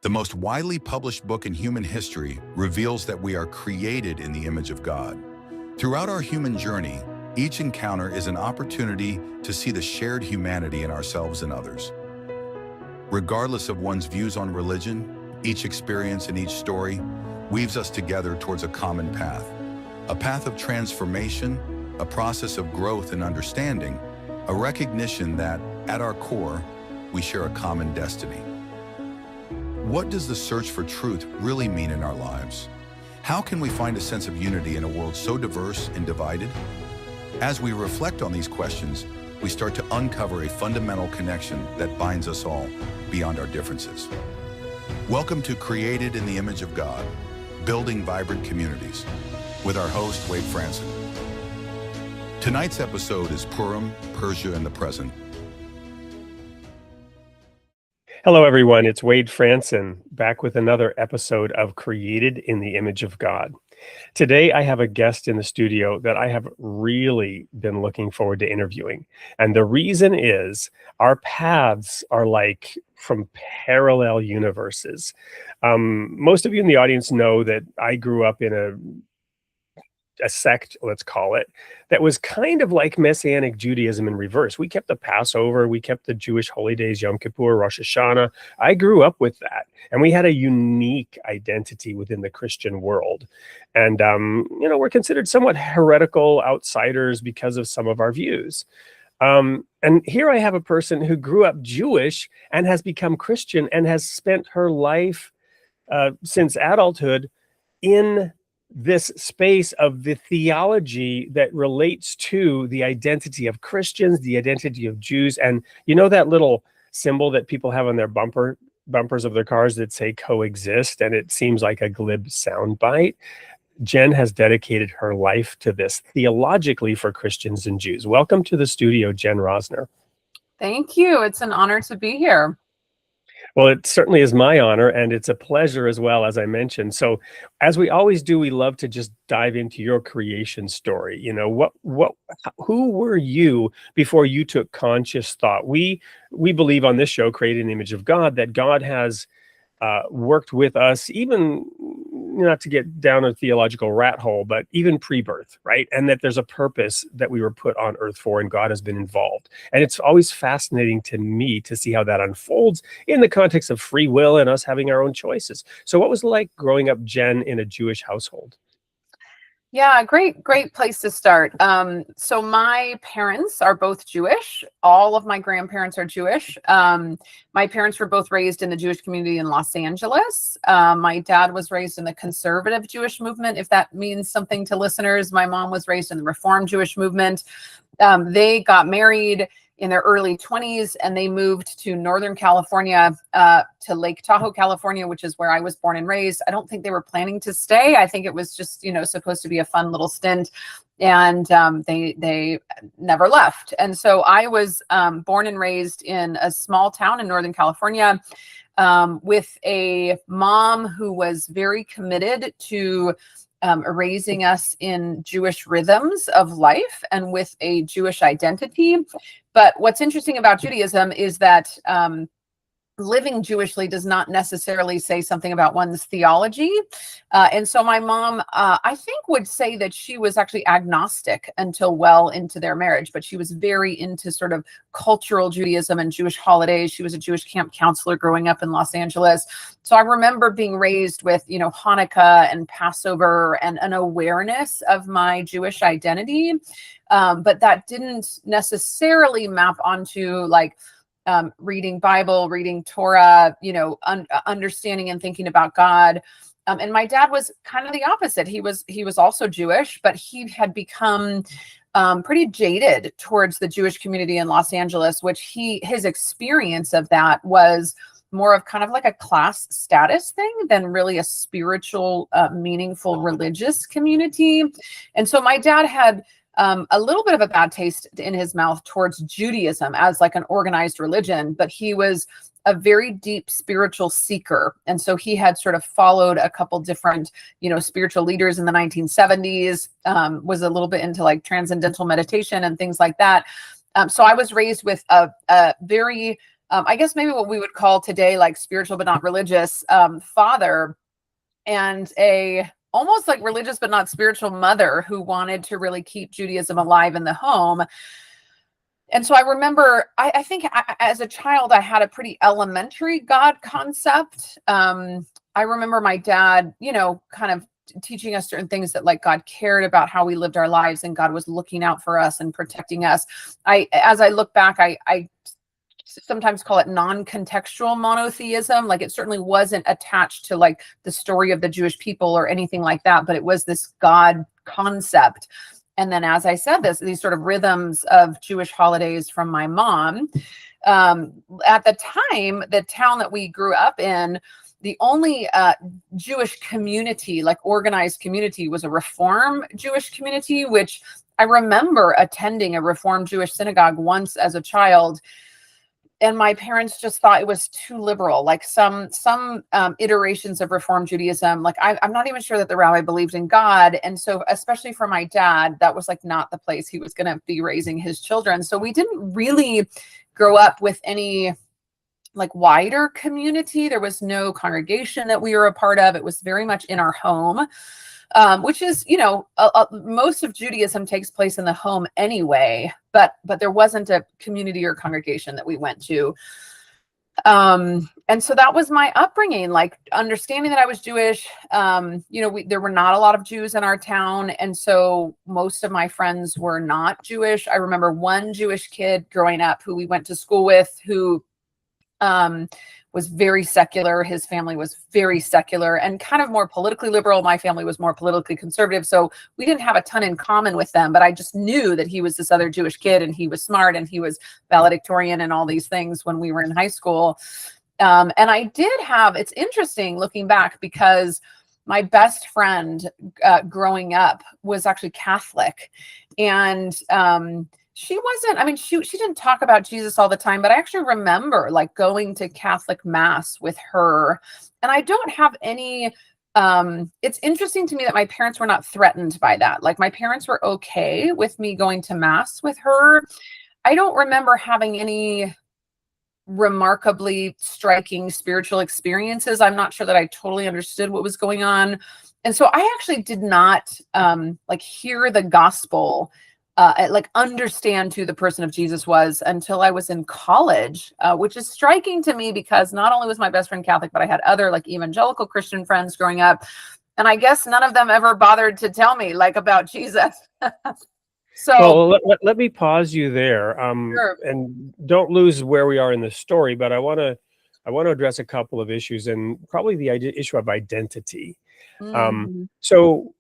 The most widely published book in human history reveals that we are created in the image of God. Throughout our human journey, each encounter is an opportunity to see the shared humanity in ourselves and others. Regardless of one's views on religion, each experience and each story weaves us together towards a common path. A path of transformation, a process of growth and understanding, a recognition that, at our core, we share a common destiny. What does the search for truth really mean in our lives? How can we find a sense of unity in a world so diverse and divided? As we reflect on these questions, we start to uncover a fundamental connection that binds us all beyond our differences. Welcome to Created in the Image of God, Building Vibrant Communities, with our host, Wade Franson. Tonight's episode is Purim, Persia, and the Present. Hello, everyone. It's Wade Franson, back with another episode of Created in the Image of God. Today, I have a guest in the studio that I have really been looking forward to interviewing. And the reason is our paths are like from parallel universes. Most of you in the audience know that I grew up in a sect, let's call it, that was kind of like Messianic Judaism in reverse. We kept the Passover, we kept the Jewish holy days, Yom Kippur, Rosh Hashanah. I grew up with that, and we had a unique identity within the Christian world. And, we're considered somewhat heretical outsiders because of some of our views. And here I have a person who grew up Jewish and has become Christian and has spent her life since adulthood in this space of the theology that relates to the identity of Christians, the identity of Jews. And you know that little symbol that people have on their bumpers of their cars that say coexist, and it seems like a glib soundbite? Jen has dedicated her life to this theologically for Christians and Jews. Welcome to the studio, Jen Rosner. Thank you. It's an honor to be here. Well, it certainly is my honor, and it's a pleasure as well, as I mentioned. So, as we always do, we love to just dive into your creation story. You know, who were you before you took conscious thought? We believe on this show, Created in the Image of God, that God has worked with us, even not to get down a theological rat hole, but even pre-birth, right? And that there's a purpose that we were put on earth for, and God has been involved. And it's always fascinating to me to see how that unfolds in the context of free will and us having our own choices. So what was it like growing up, Jen, in a Jewish household? Yeah, great place to start. So my parents are both Jewish. All of my grandparents are Jewish. My parents were both raised in the Jewish community in Los Angeles. My dad was raised in the conservative Jewish movement, if that means something to listeners. My mom was raised in the Reform Jewish movement. They got married in their early 20s, and they moved to Northern California, to Lake Tahoe, California, which is where I was born and raised. I don't think they were planning to stay. I think it was just, supposed to be a fun little stint, and they never left. And so I was born and raised in a small town in Northern California, with a mom who was very committed to raising us in Jewish rhythms of life and with a Jewish identity. But what's interesting about Judaism is that living Jewishly does not necessarily say something about one's theology. And so my mom, I think, would say that she was actually agnostic until well into their marriage, but she was very into sort of cultural Judaism and Jewish holidays. She was a Jewish camp counselor growing up in Los Angeles. So I remember being raised with, Hanukkah and Passover and an awareness of my Jewish identity. But that didn't necessarily map onto reading Bible, reading Torah, understanding and thinking about God. And my dad was kind of the opposite. He was also Jewish, but he had become pretty jaded towards the Jewish community in Los Angeles, which his experience of that was more of kind of like a class status thing than really a spiritual, meaningful religious community. And so my dad had a little bit of a bad taste in his mouth towards Judaism as like an organized religion, but he was a very deep spiritual seeker. And so he had sort of followed a couple different, spiritual leaders in the 1970s, was a little bit into like transcendental meditation and things like that. So I was raised with a very I guess maybe what we would call today like spiritual but not religious father, and a almost like religious but not spiritual mother who wanted to really keep Judaism alive in the home. And so I remember, I think as a child, I had a pretty elementary God concept. I remember my dad, kind of teaching us certain things that like God cared about how we lived our lives and God was looking out for us and protecting us. As I look back, I sometimes call it non-contextual monotheism. Like it certainly wasn't attached to like the story of the Jewish people or anything like that, but it was this God concept. And then, as I said, these sort of rhythms of Jewish holidays from my mom. At the time, the town that we grew up in, the only Jewish community, like organized community, was a Reform Jewish community, which I remember attending a Reform Jewish synagogue once as a child. And my parents just thought it was too liberal, like some iterations of Reform Judaism. Like I'm not even sure that the rabbi believed in God. And so especially for my dad, that was like not the place he was going to be raising his children. So we didn't really grow up with any like wider community. There was no congregation that we were a part of. It was very much in our home. Which is, most of Judaism takes place in the home anyway, but there wasn't a community or congregation that we went to. And so that was my upbringing, like understanding that I was Jewish. There were not a lot of Jews in our town. And so most of my friends were not Jewish. I remember one Jewish kid growing up who we went to school with who, was very secular. His family was very secular and kind of more politically liberal. My family was more politically conservative. So we didn't have a ton in common with them, but I just knew that he was this other Jewish kid and he was smart and he was valedictorian and all these things when we were in high school. And I did have, it's interesting looking back because my best friend growing up was actually Catholic. And, she wasn't, she didn't talk about Jesus all the time, but I actually remember like going to Catholic mass with her. And I don't have any, it's interesting to me that my parents were not threatened by that. Like my parents were okay with me going to mass with her. I don't remember having any remarkably striking spiritual experiences. I'm not sure that I totally understood what was going on. And so I actually did not hear the gospel understand who the person of Jesus was until I was in college, which is striking to me because not only was my best friend Catholic, but I had other like evangelical Christian friends growing up. And I guess none of them ever bothered to tell me like about Jesus. So let me pause you there. Sure. And don't lose where we are in the story, but I want to address a couple of issues and probably the issue of identity. So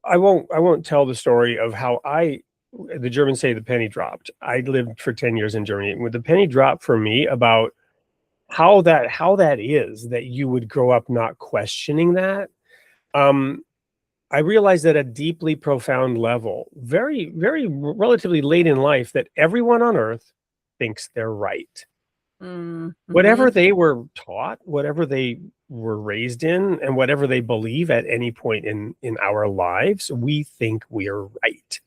I won't tell the story of how the Germans say the penny dropped. I lived for 10 years in Germany. When the penny dropped for me about how that is that you would grow up not questioning that, I realized at a deeply profound level, very, very relatively late in life, that everyone on earth thinks they're right. Whatever they were taught, whatever they were raised in, and whatever they believe at any point in our lives, we think we're right.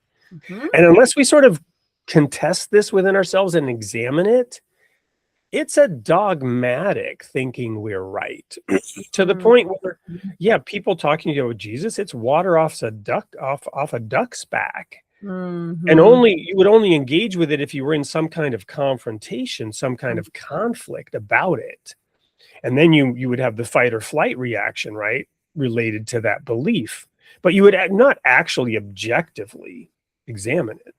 And unless we sort of contest this within ourselves and examine it, it's a dogmatic thinking we're right. To the point where, people talking to you about Jesus, it's water off a duck's back. And you would only engage with it if you were in some kind of confrontation, some kind of conflict about it. And then you would have the fight or flight reaction, right, related to that belief. But you would not actually objectively examine it.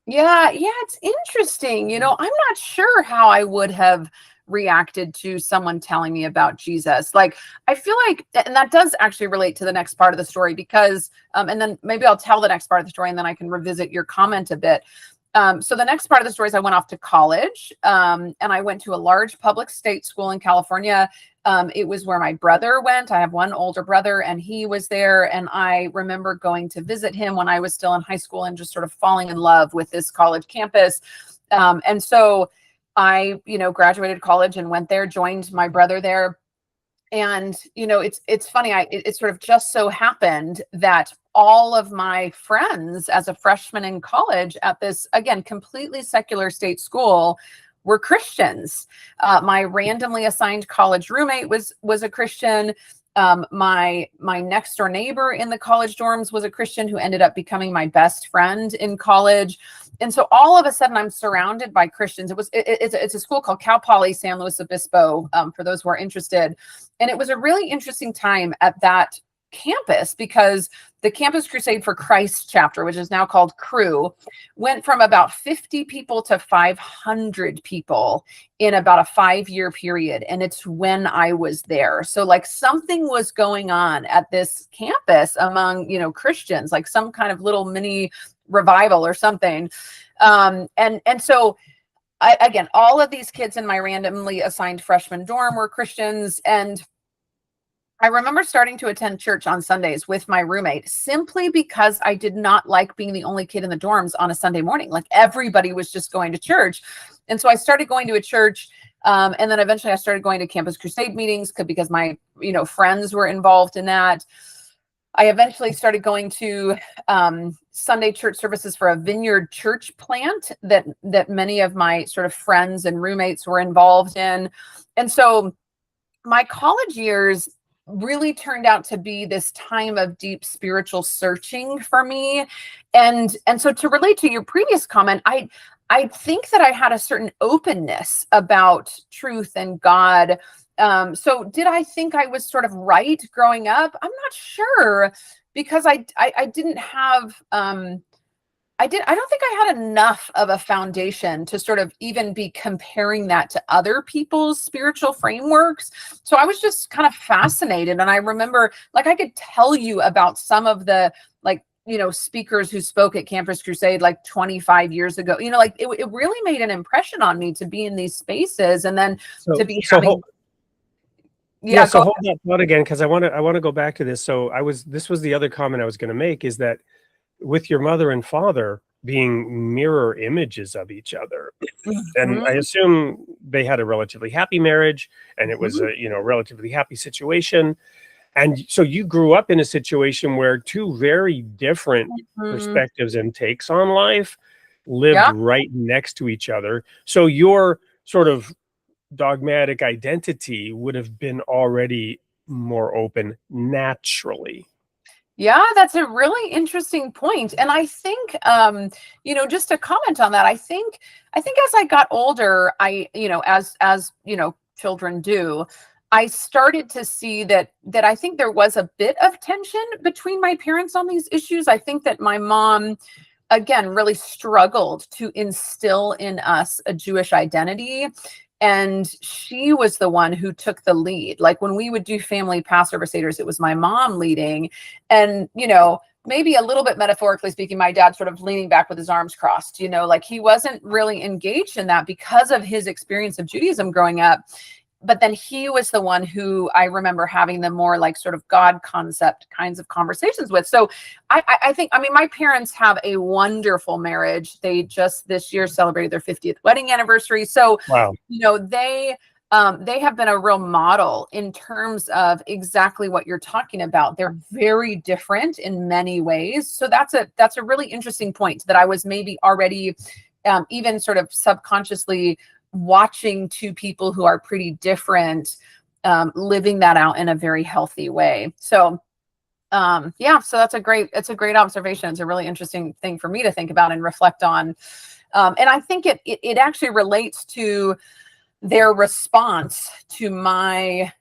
Yeah, it's interesting. I'm not sure how I would have reacted to someone telling me about Jesus. Like, I feel like, and that does actually relate to the next part of the story because, and then maybe I'll tell the next part of the story and then I can revisit your comment a bit. So the next part of the story is I went off to college, and I went to a large public state school in California. It was where my brother went. I have one older brother and he was there. And I remember going to visit him when I was still in high school and just sort of falling in love with this college campus. And so I, graduated college and went there, joined my brother there. And, it's funny. It sort of just so happened that all of my friends as a freshman in college at this, again, completely secular state school were Christians. My randomly assigned college roommate was a Christian. My next door neighbor in the college dorms was a Christian who ended up becoming my best friend in college. And so all of a sudden I'm surrounded by Christians. It's a school called Cal Poly San Luis Obispo, for those who are interested. And it was a really interesting time at that campus because the Campus Crusade for Christ chapter, which is now called CRU, went from about 50 people to 500 people in about a 5-year period. And it's when I was there. So like something was going on at this campus among, Christians, like some kind of little mini revival or something. And so again, all of these kids in my randomly assigned freshman dorm were Christians. And I remember starting to attend church on Sundays with my roommate simply because I did not like being the only kid in the dorms on a Sunday morning. Like everybody was just going to church. And so I started going to a church. And then eventually I started going to Campus Crusade meetings because my, friends were involved in that. I eventually started going to Sunday church services for a vineyard church plant that many of my sort of friends and roommates were involved in. And so my college years really turned out to be this time of deep spiritual searching for me. And so to relate to your previous comment, I think that I had a certain openness about truth and God. So did I think I was sort of right growing up? I'm not sure because I didn't have, I don't think I had enough of a foundation to sort of even be comparing that to other people's spiritual frameworks. So I was just kind of fascinated. And I remember like I could tell you about some of the speakers who spoke at Campus Crusade like 25 years ago. It really made an impression on me to be in these spaces and then to be having. So hold that thought again, because I want to go back to this. So this was the other comment I was going to make is that with your mother and father being mirror images of each other, and I assume they had a relatively happy marriage, and it was a relatively happy situation, and so you grew up in a situation where two very different perspectives and takes on life lived right next to each other. So your sort of dogmatic identity would have been already more open naturally. Yeah, that's a really interesting point. And I think, just to comment on that, I think as I got older, as children do, I started to see that I think there was a bit of tension between my parents on these issues. I think that my mom, again, really struggled to instill in us a Jewish identity. And she was the one who took the lead. Like when we would do family Passover Seders, it was my mom leading. And, maybe a little bit metaphorically speaking, my dad sort of leaning back with his arms crossed, like he wasn't really engaged in that because of his experience of Judaism growing up. But then he was the one who I remember having the more like sort of God concept kinds of conversations with. So I think, my parents have a wonderful marriage. They just this year celebrated their 50th wedding anniversary. So, wow. They have been a real model in terms of exactly what you're talking about. They're very different in many ways. So that's a really interesting point that I was maybe already even sort of subconsciously watching two people who are pretty different, living that out in a very healthy way. So, so it's a great observation. It's a really interesting thing for me to think about and reflect on. And I think it actually relates to their response to my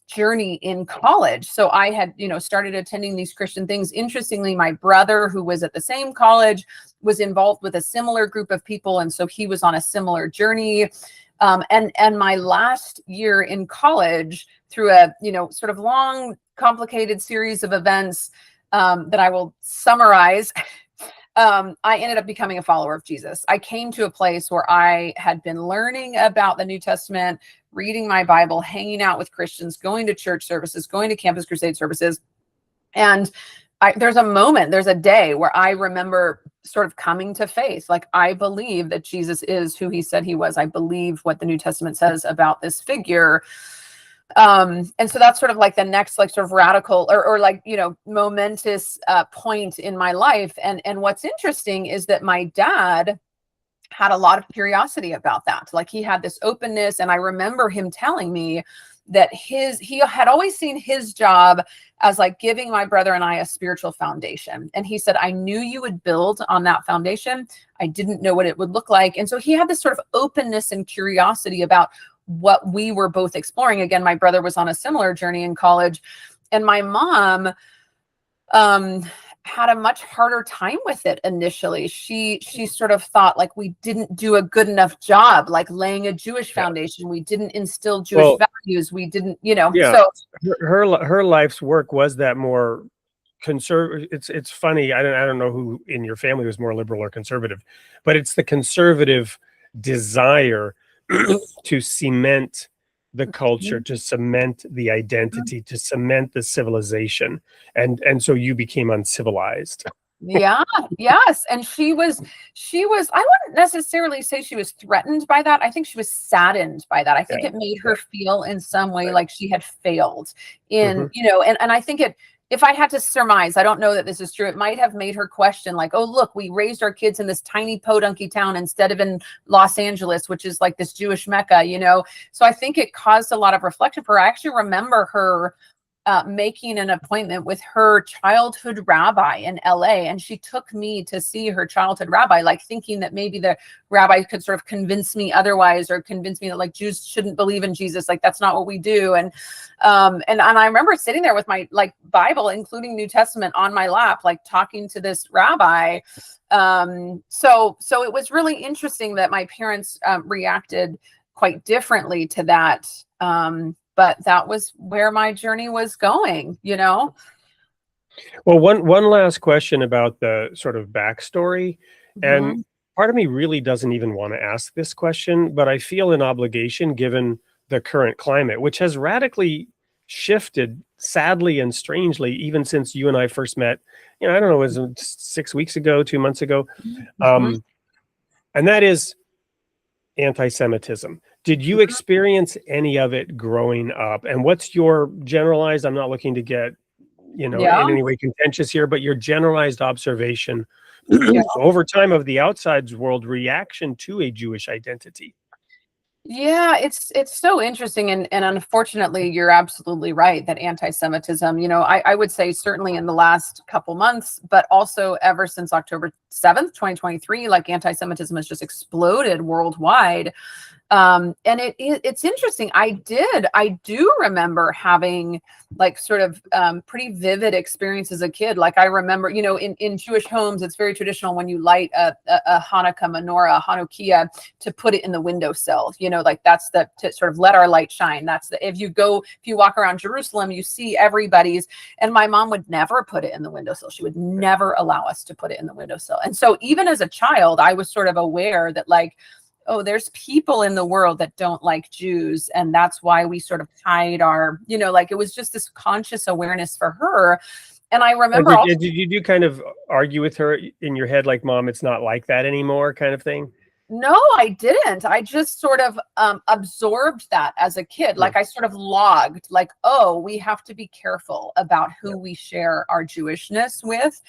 journey in college. So I had, started attending these Christian things. Interestingly, my brother, who was at the same college, was involved with a similar group of people. And so he was on a similar journey. And my last year in college, through a, sort of long, complicated series of events that I will summarize, I ended up becoming a follower of Jesus. I came to a place where I had been learning about the New Testament, reading my Bible, hanging out with Christians, going to church services, going to Campus Crusade services. And there's a day where I remember sort of coming to faith. Like, I believe that Jesus is who he said he was. I believe what the New Testament says about this figure. And so that's sort of like the next like sort of radical or like, you know, momentous point in my life. And what's interesting is that my dad had a lot of curiosity about that. Like he had this openness, and I remember him telling me that he had always seen his job as like giving my brother and I a spiritual foundation. And he said, I knew you would build on that foundation. I didn't know what it would look like. And so he had this sort of openness and curiosity about what we were both exploring. Again, my brother was on a similar journey in college, and my mom had a much harder time with it initially. She sort of thought like we didn't do a good enough job, like laying a Jewish foundation. We didn't instill Jewish values. We didn't, you know. Yeah. So her life's work was that more conservative. It's funny. I don't know who in your family was more liberal or conservative, but it's the conservative desire to cement the culture, to cement the identity, to cement the civilization, and so you became uncivilized. Yeah, yes. And she was, I wouldn't necessarily say she was threatened by that. I think she was saddened by that. I think it made her feel in some way like she had failed in, you know, and I think if I had to surmise, I don't know that this is true, it might have made her question like, oh, look, we raised our kids in this tiny podunky town instead of in Los Angeles, which is like this Jewish Mecca, you know? So I think it caused a lot of reflection for her. I actually remember her making an appointment with her childhood rabbi in LA. And she took me to see her childhood rabbi, like thinking that maybe the rabbi could sort of convince me otherwise, or convince me that like Jews shouldn't believe in Jesus. Like that's not what we do. And I remember sitting there with my like Bible, including New Testament, on my lap, like talking to this rabbi. So it was really interesting that my parents reacted quite differently to that. But that was where my journey was going, you know? Well, one last question about the sort of backstory. And part of me really doesn't even want to ask this question, but I feel an obligation given the current climate, which has radically shifted, sadly and strangely, even since you and I first met, you know, I don't know, it was 6 weeks ago, 2 months ago. And that is anti-Semitism. Did you experience any of it growing up? And what's your generalized, I'm not looking to get, you know, in any way contentious here, but your generalized observation over time of the outside world reaction to a Jewish identity? Yeah, it's so interesting. And unfortunately, you're absolutely right that anti-Semitism, you know, I would say certainly in the last couple months, but also ever since October 7th, 2023, like anti-Semitism has just exploded worldwide. And it's interesting. I do remember having like sort of pretty vivid experience as a kid. Like I remember, you know, in Jewish homes, it's very traditional when you light a Hanukkah menorah, Hanukkah, to put it in the windowsill. You know, like that's to sort of let our light shine. That's if you walk around Jerusalem, you see everybody's. And my mom would never put it in the windowsill. She would never allow us to put it in the windowsill. And so even as a child, I was sort of aware that like, oh, there's people in the world that don't like Jews. And that's why we sort of hide our, you know, like it was just this conscious awareness for her. And I remember did you kind of argue with her in your head, like, Mom, it's not like that anymore kind of thing? No, I didn't. I just sort of absorbed that as a kid. Like I sort of logged like, oh, we have to be careful about who we share our Jewishness with.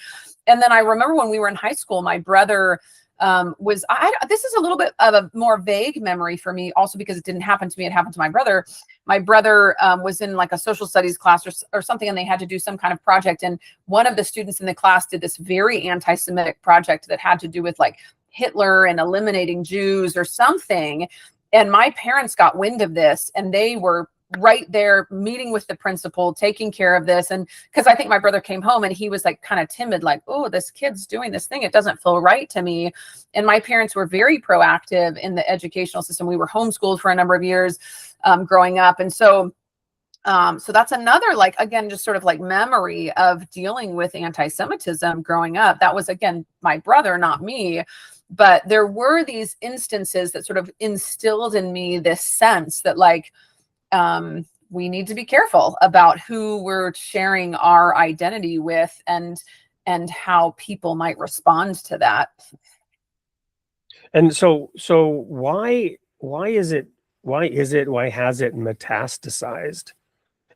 And then I remember when we were in high school, my brother this is a little bit of a more vague memory for me, also because it didn't happen to me. It happened to my brother. My brother was in like a social studies class or something, and they had to do some kind of project. And one of the students in the class did this very anti-Semitic project that had to do with like Hitler and eliminating Jews or something. And my parents got wind of this, and they were right there meeting with the principal, taking care of this. And because I think my brother came home and he was like kind of timid, like, oh, this kid's doing this thing. It doesn't feel right to me. And my parents were very proactive in the educational system. We were homeschooled for a number of years growing up. And so that's another, like, again, just sort of like memory of dealing with anti-Semitism growing up. That was, again, my brother, not me. But there were these instances that sort of instilled in me this sense that like, we need to be careful about who we're sharing our identity with and how people might respond to that. And so why is it Why has it metastasized?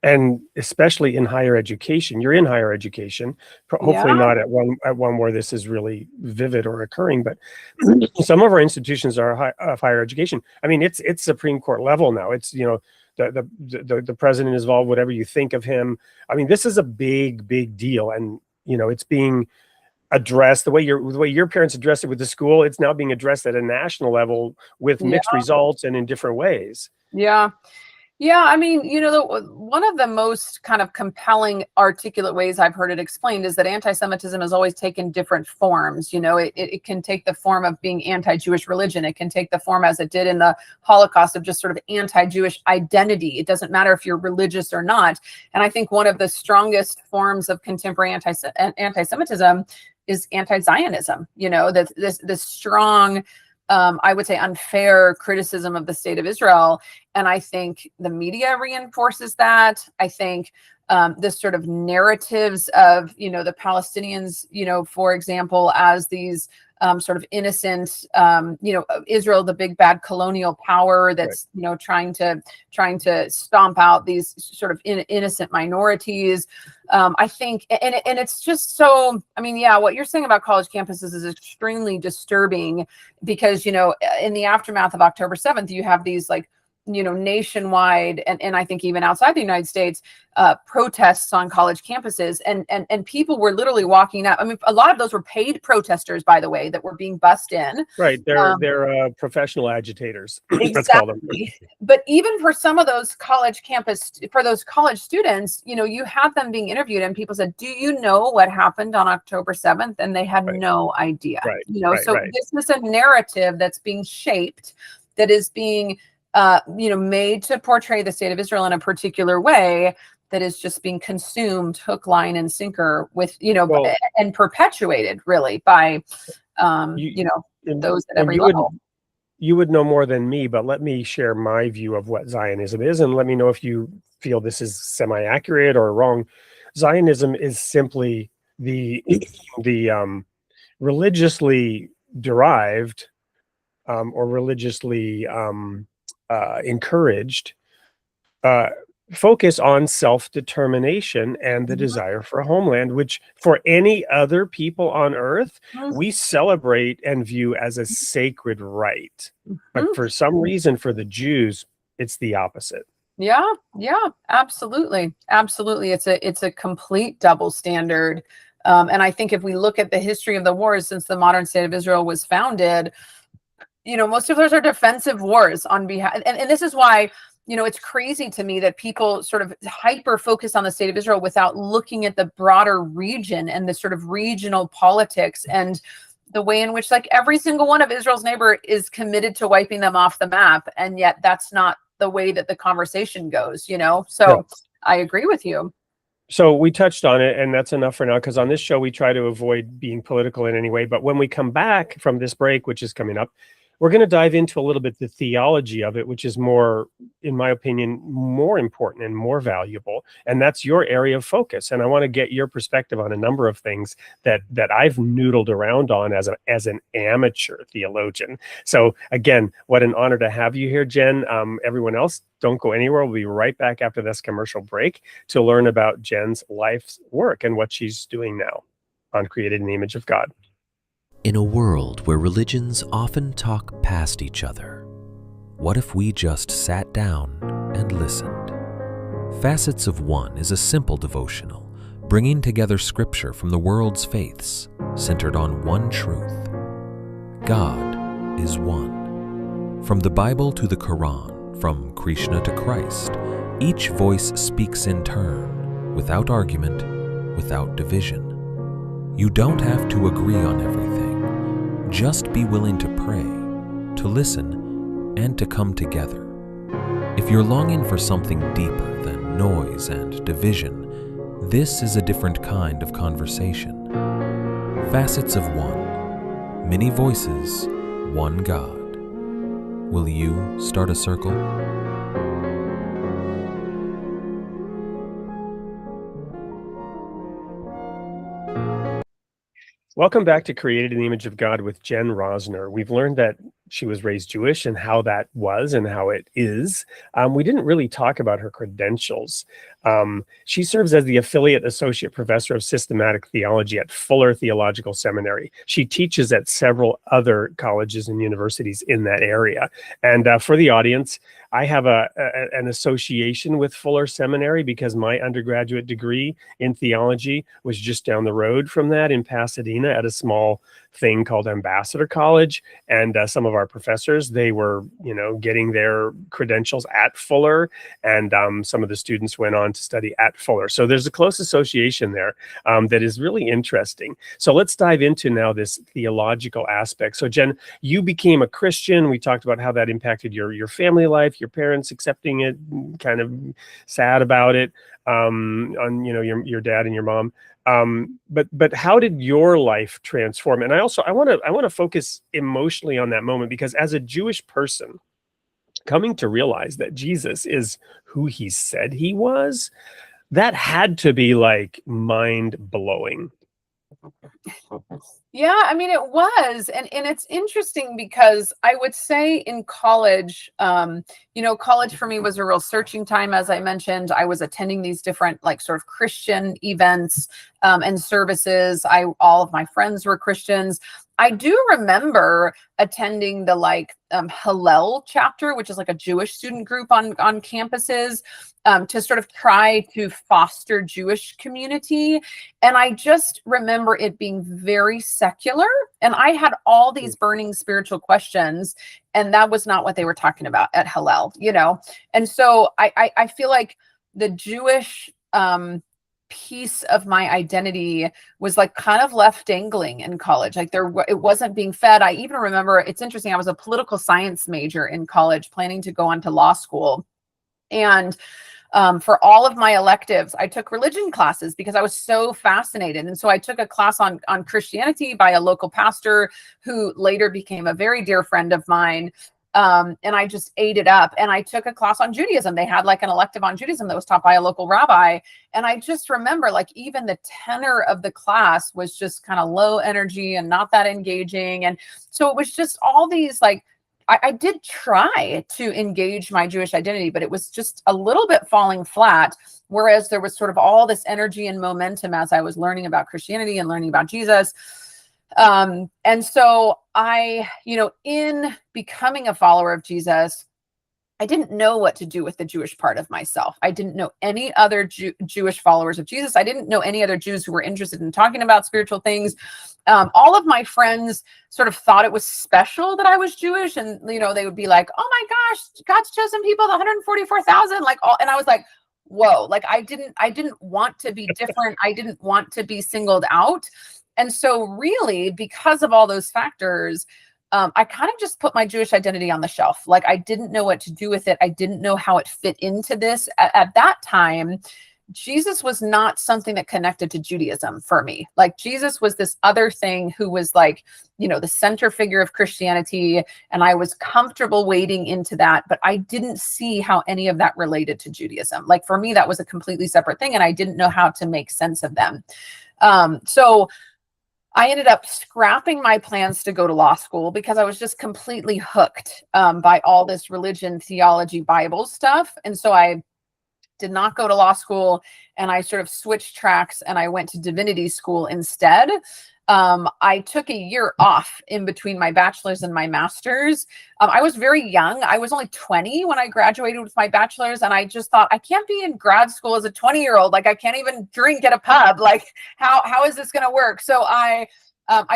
And especially in higher education, you're in higher education, hopefully Yeah. not at one where this is really vivid or occurring, but some of our institutions are of higher education. I mean, it's Supreme Court level now. It's, the president is involved, whatever you think of him. I mean, this is a big deal, and it's being addressed the way your parents addressed it with the school. It's now being addressed at a national level with Yeah. mixed results and in different ways. Yeah. Yeah, I mean, one of the most kind of compelling, articulate ways I've heard it explained is that anti-Semitism has always taken different forms. It can take the form of being anti-Jewish religion. It can take the form, as it did in the Holocaust, of just sort of anti-Jewish identity. It doesn't matter if you're religious or not. And I think one of the strongest forms of contemporary anti-Semitism is anti-Zionism. This strong, I would say, unfair criticism of the state of Israel. And I think the media reinforces that. I think this sort of narratives of, the Palestinians, for example, as these sort of innocent, Israel, the big bad colonial power that's, right, trying to stomp out these sort of innocent minorities. I think, and it's just so, I mean, yeah, what you're saying about college campuses is extremely disturbing because, in the aftermath of October 7th, you have these nationwide and I think even outside the United States, protests on college campuses, and people were literally walking out. I mean, a lot of those were paid protesters, by the way, that were being bussed in. Right, they're professional agitators. Let's call them. But even for some of those college students, you have them being interviewed, and people said, "Do you know what happened on October 7th?" And they had no idea. Right. So this is a narrative that's being shaped, that is being made to portray the state of Israel in a particular way, that is just being consumed hook, line, and sinker with, and perpetuated really by, those at every level. You would know more than me, but let me share my view of what Zionism is, and let me know if you feel this is semi-accurate or wrong. Zionism is simply the religiously derived or religiously encouraged focus on self-determination and the desire for a homeland, which for any other people on earth, we celebrate and view as a sacred right. But for some reason, for the Jews, it's the opposite. Yeah, absolutely. It's a complete double standard. And I think if we look at the history of the wars since the modern state of Israel was founded, most of those are defensive wars on behalf, and this is why, it's crazy to me that people sort of hyper focus on the state of Israel without looking at the broader region and the sort of regional politics and the way in which, like, every single one of Israel's neighbor is committed to wiping them off the map. And yet that's not the way that the conversation goes, So I agree with you. So we touched on it, and that's enough for now, because on this show, we try to avoid being political in any way. But when we come back from this break, which is coming up, we're going to dive into a little bit the theology of it, which is more, in my opinion, more important and more valuable. And that's your area of focus. And I want to get your perspective on a number of things that I've noodled around on as an amateur theologian. So again, what an honor to have you here, Jen. Everyone else, don't go anywhere. We'll be right back after this commercial break to learn about Jen's life's work and what she's doing now on Created in the Image of God. In a world where religions often talk past each other, what if we just sat down and listened? Facets of One is a simple devotional, bringing together scripture from the world's faiths, centered on one truth. God is one. From the Bible to the Quran, from Krishna to Christ, each voice speaks in turn, without argument, without division. You don't have to agree on everything. Just be willing to pray, to listen, and to come together. If you're longing for something deeper than noise and division, this is a different kind of conversation. Facets of One. Many voices, one God. Will you start a circle? Welcome back to Created in the Image of God with Jen Rosner. We've learned that she was raised Jewish and how that was and how it is. We didn't really talk about her credentials. She serves as the affiliate associate professor of systematic theology at Fuller Theological Seminary. She teaches at several other colleges and universities in that area. And for the audience, I have an association with Fuller Seminary because my undergraduate degree in theology was just down the road from that in Pasadena at a small thing called Ambassador College. And some of our professors, they were, getting their credentials at Fuller, and some of the students went on to study at Fuller. So there's a close association there that is really interesting. So let's dive into now this theological aspect. So Jen, you became a Christian. We talked about how that impacted your family life, your parents accepting it, kind of sad about it, on your dad and your mom. But how did your life transform? And I want to focus emotionally on that moment, because as a Jewish person, coming to realize that Jesus is who he said he was, that had to be like mind blowing. Yeah, I mean, it was. And it's interesting because I would say in college, college for me was a real searching time. As I mentioned, I was attending these different sort of Christian events and services. All of my friends were Christians. I do remember attending the Hillel chapter, which is like a Jewish student group on campuses, to sort of try to foster Jewish community. And I just remember it being very secular. And I had all these burning spiritual questions, and that was not what they were talking about at Hillel, And so I feel like the Jewish piece of my identity was kind of left dangling in college. It wasn't being fed. I even remember, it's interesting, I was a political science major in college, planning to go on to law school. And for all of my electives, I took religion classes because I was so fascinated. And so I took a class on Christianity by a local pastor who later became a very dear friend of mine. And I just ate it up. And I took a class on Judaism. They had an elective on Judaism that was taught by a local rabbi. And I just remember even the tenor of the class was just kind of low energy and not that engaging. And so it was just all these I did try to engage my Jewish identity, but it was just a little bit falling flat. Whereas there was sort of all this energy and momentum as I was learning about Christianity and learning about Jesus. And so I, in becoming a follower of Jesus, I didn't know what to do with the Jewish part of myself. I didn't know any other Jewish followers of Jesus. I didn't know any other Jews who were interested in talking about spiritual things. All of my friends sort of thought it was special that I was Jewish. And, they would be like, oh my gosh, God's chosen people, the 144,000, and I was like, whoa, I didn't want to be different. I didn't want to be singled out. And so really, because of all those factors, I kind of just put my Jewish identity on the shelf. I didn't know what to do with it. I didn't know how it fit into this. At that time, Jesus was not something that connected to Judaism for me. Jesus was this other thing who was the center figure of Christianity. And I was comfortable wading into that, but I didn't see how any of that related to Judaism. For me, that was a completely separate thing. And I didn't know how to make sense of them. So I ended up scrapping my plans to go to law school because I was just completely hooked by all this religion, theology, Bible stuff. And so I did not go to law school, and I sort of switched tracks and I went to divinity school instead. I took a year off in between my bachelor's and my master's. I was very young. I was only 20 when I graduated with my bachelor's. And I just thought, I can't be in grad school as a 20-year-old. I can't even drink at a pub. How is this going to work? So I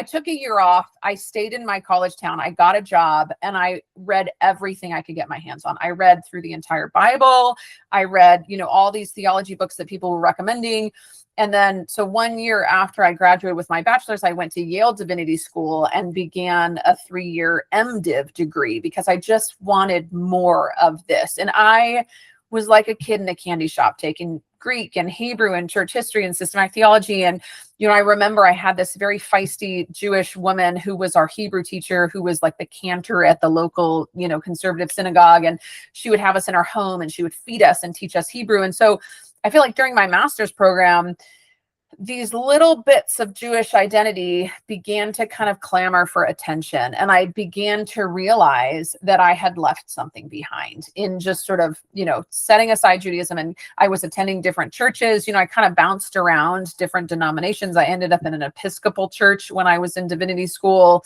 took a year off. I stayed in my college town. I got a job, and I read everything I could get my hands on. I read through the entire Bible. I read, all these theology books that people were recommending. And then, so 1 year after I graduated with my bachelor's, I went to Yale Divinity School and began a 3-year MDiv degree because I just wanted more of this. And I was like a kid in a candy shop taking Greek and Hebrew and church history and systematic theology. And, I remember I had this very feisty Jewish woman who was our Hebrew teacher, who was the cantor at the local, conservative synagogue. And she would have us in her home and she would feed us and teach us Hebrew. And so I feel like during my master's program, these little bits of Jewish identity began to kind of clamor for attention. And I began to realize that I had left something behind in just sort of, setting aside Judaism. And I was attending different churches. I kind of bounced around different denominations. I ended up in an Episcopal church when I was in divinity school.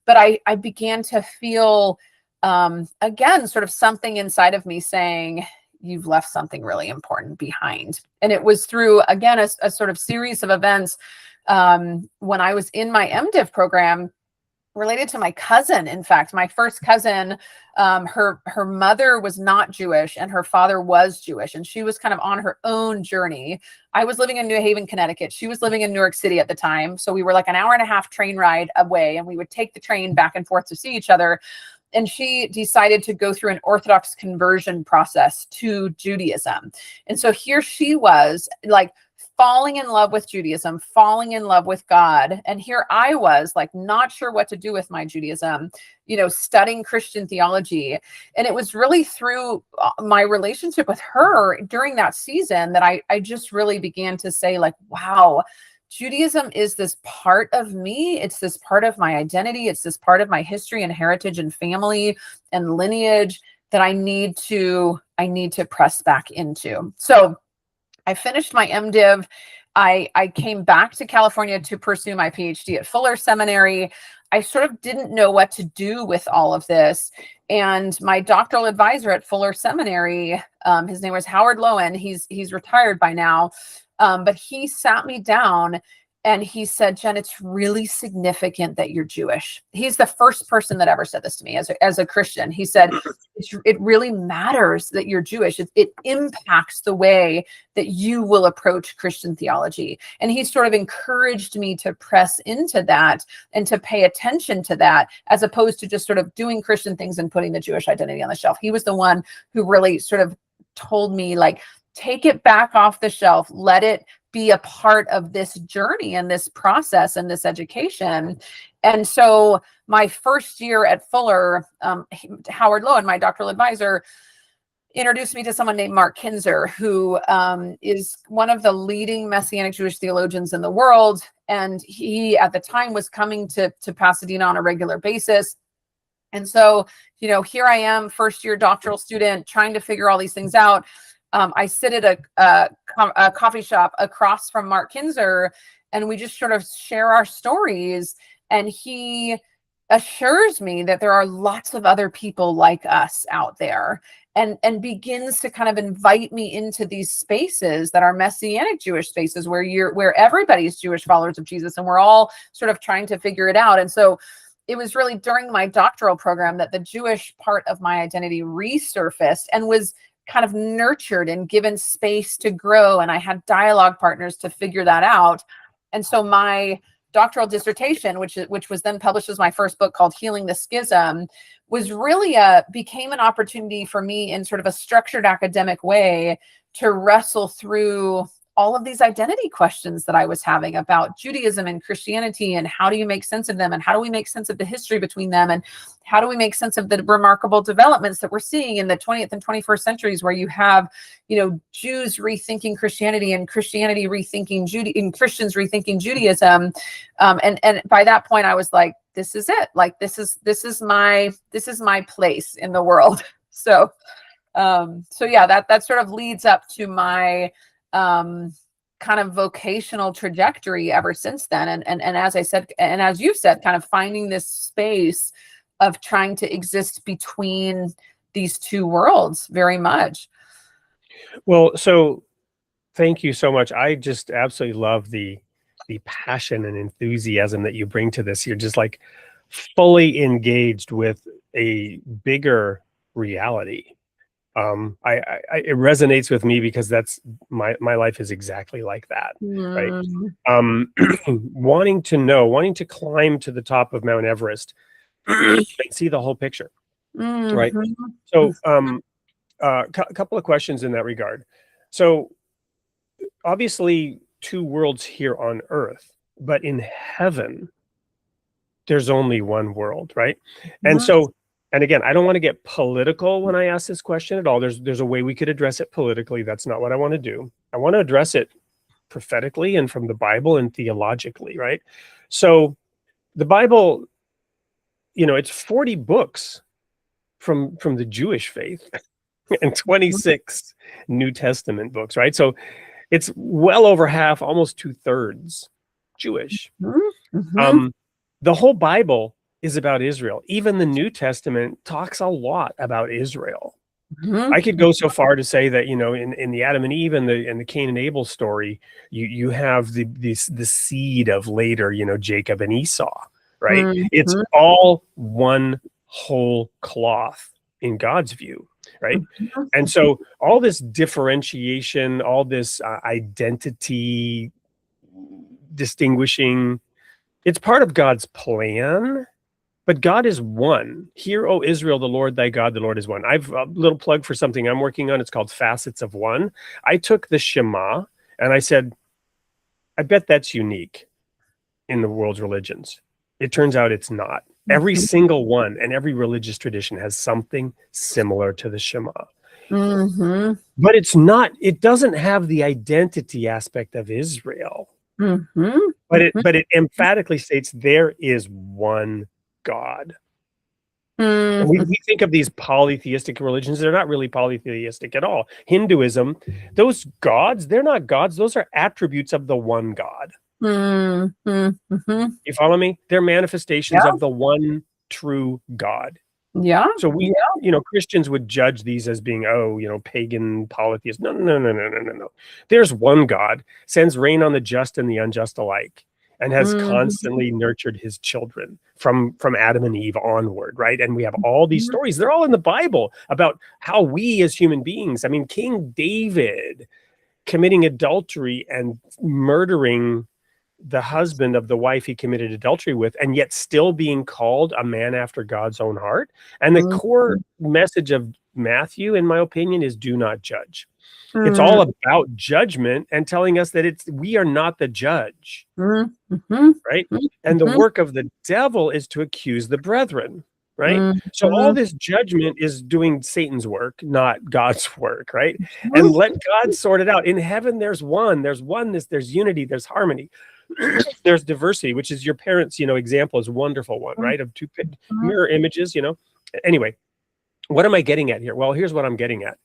But I began to feel, again, sort of something inside of me saying, you've left something really important behind. And it was through, again, a sort of series of events when I was in my MDiv program related to my cousin. In fact, my first cousin, her mother was not Jewish and her father was Jewish. And she was kind of on her own journey. I was living in New Haven, Connecticut. She was living in New York City at the time. So we were like an hour and a half train ride away, and we would take the train back and forth to see each other. And she decided to go through an Orthodox conversion process to Judaism. And so here she was, like, falling in love with Judaism, falling in love with God. And here I was, like, not sure what to do with my Judaism, studying Christian theology. And it was really through my relationship with her during that season that I just really began to say, like, wow, Judaism is this part of me. It's this part of my identity. It's this part of my history and heritage and family and lineage that I need to press back into. So I finished my MDiv. I came back to California to pursue my PhD at Fuller Seminary. I sort of didn't know what to do with all of this. And my doctoral advisor at Fuller Seminary, his name was Howard Lowen. He's retired by now. But he sat me down and he said, Jen, it's really significant that you're Jewish. He's the first person that ever said this to me as a Christian. He said, it really matters that you're Jewish. It impacts the way that you will approach Christian theology. And he sort of encouraged me to press into that and to pay attention to that, as opposed to just sort of doing Christian things and putting the Jewish identity on the shelf. He was the one who really sort of told me, like, take it back off the shelf. Let it be a part of this journey and this process and this education. And so my first year at Fuller, Howard Lowen, my doctoral advisor, introduced me to someone named Mark Kinzer, who is one of the leading Messianic Jewish theologians in the world. And he, at the time, was coming to Pasadena on a regular basis. And so, here I am, first year doctoral student, trying to figure all these things out. I sit at a coffee shop across from Mark Kinzer, and we just sort of share our stories. And he assures me that there are lots of other people like us out there, and begins to kind of invite me into these spaces that are Messianic Jewish spaces where everybody's Jewish followers of Jesus, and we're all sort of trying to figure it out. And so it was really during my doctoral program that the Jewish part of my identity resurfaced and was kind of nurtured and given space to grow. And I had dialogue partners to figure that out. And so my doctoral dissertation, which was then published as my first book called Healing the Schism, was really became an opportunity for me in sort of a structured academic way to wrestle through all of these identity questions that I was having about Judaism and Christianity, and how do you make sense of them, and how do we make sense of the history between them, and how do we make sense of the remarkable developments that we're seeing in the 20th and 21st centuries, where you have, Jews rethinking Christianity and Christianity rethinking and Christians rethinking Judaism. And by that point, I was like, this is it. Like, this is my place in the world. So yeah, that sort of leads up to my kind of vocational trajectory ever since then. And as I said, and as you said, kind of finding this space of trying to exist between these two worlds very much. Well, so thank you so much. I just absolutely love the passion and enthusiasm that you bring to this. You're just like fully engaged with a bigger reality. It resonates with me because that's my life is exactly like that, right? Wanting to climb to the top of Mount Everest and see the whole picture, right? So, couple of questions in that regard. So, obviously, two worlds here on Earth, but in heaven, there's only one world, right? And so. And again, I don't want to get political when I ask this question at all. There's a way we could address it politically. That's not what I want to do. I want to address it prophetically and from the Bible and theologically, right? So the Bible, it's 40 books from the Jewish faith and 26 New Testament books, right? So it's well over half, almost 2/3 Jewish. The whole Bible is about Israel. Even the New Testament talks a lot about Israel. I could go so far to say that, in the Adam and Eve and the Cain and Abel story, you have the seed of later, Jacob and Esau, right? It's all one whole cloth in God's view, right? And so all this differentiation, all this identity distinguishing, it's part of God's plan. But God is one. Hear, O Israel, the Lord thy God, the Lord is one. I've a little plug for something I'm working on. It's called Facets of One. I took the Shema and I said, I bet that's unique in the world's religions. It turns out it's not. Every single one and every religious tradition has something similar to the Shema. But it's not, it doesn't have the identity aspect of Israel. But it emphatically states there is one God. And we think of these polytheistic religions. They're not really polytheistic at all. Hinduism, those gods, they're not gods. Those are attributes of the one God. You follow me? They're manifestations of the one true God. Yeah. So we, Christians would judge these as being, pagan polytheists. No. There's one God, sends rain on the just and the unjust alike, and has constantly nurtured his children from Adam and Eve onward, right? And we have all these stories. They're all in the Bible about how we as human beings, I mean, King David committing adultery and murdering the husband of the wife he committed adultery with, and yet still being called a man after God's own heart. And the core message of Matthew, in my opinion, is do not judge. It's all about judgment and telling us that we are not the judge, right? And the work of the devil is to accuse the brethren, right? So all this judgment is doing Satan's work, not God's work, right? And let God sort it out. In heaven, there's oneness, there's unity, there's harmony. There's diversity, which is your parents' example is a wonderful one, right? Of two mirror images. Anyway, what am I getting at here? Well, here's what I'm getting at.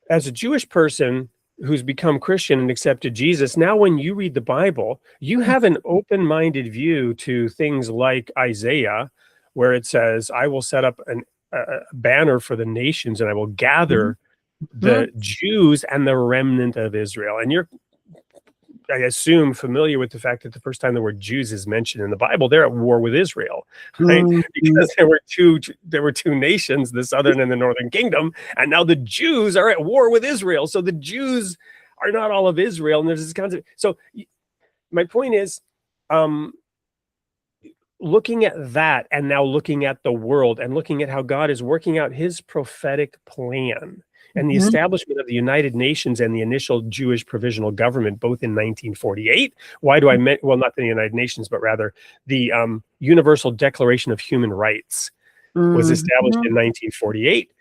As a Jewish person who's become Christian and accepted Jesus, now when you read the Bible, you have an open-minded view to things like Isaiah, where it says, I will set up a banner for the nations and I will gather the Jews and the remnant of Israel. And you're, I assume, familiar with the fact that the first time the word Jews is mentioned in the Bible, they're at war with Israel, right? Because there were two nations, the southern and the northern kingdom, and now the Jews are at war with Israel. So the Jews are not all of Israel, and there's this concept. So my point is, looking at that, and now looking at the world, and looking at how God is working out his prophetic plan, and the establishment of the United Nations and the initial Jewish provisional government, both in 1948. Why do I mean, well, not the United Nations, but rather the Universal Declaration of Human Rights was established in 1948,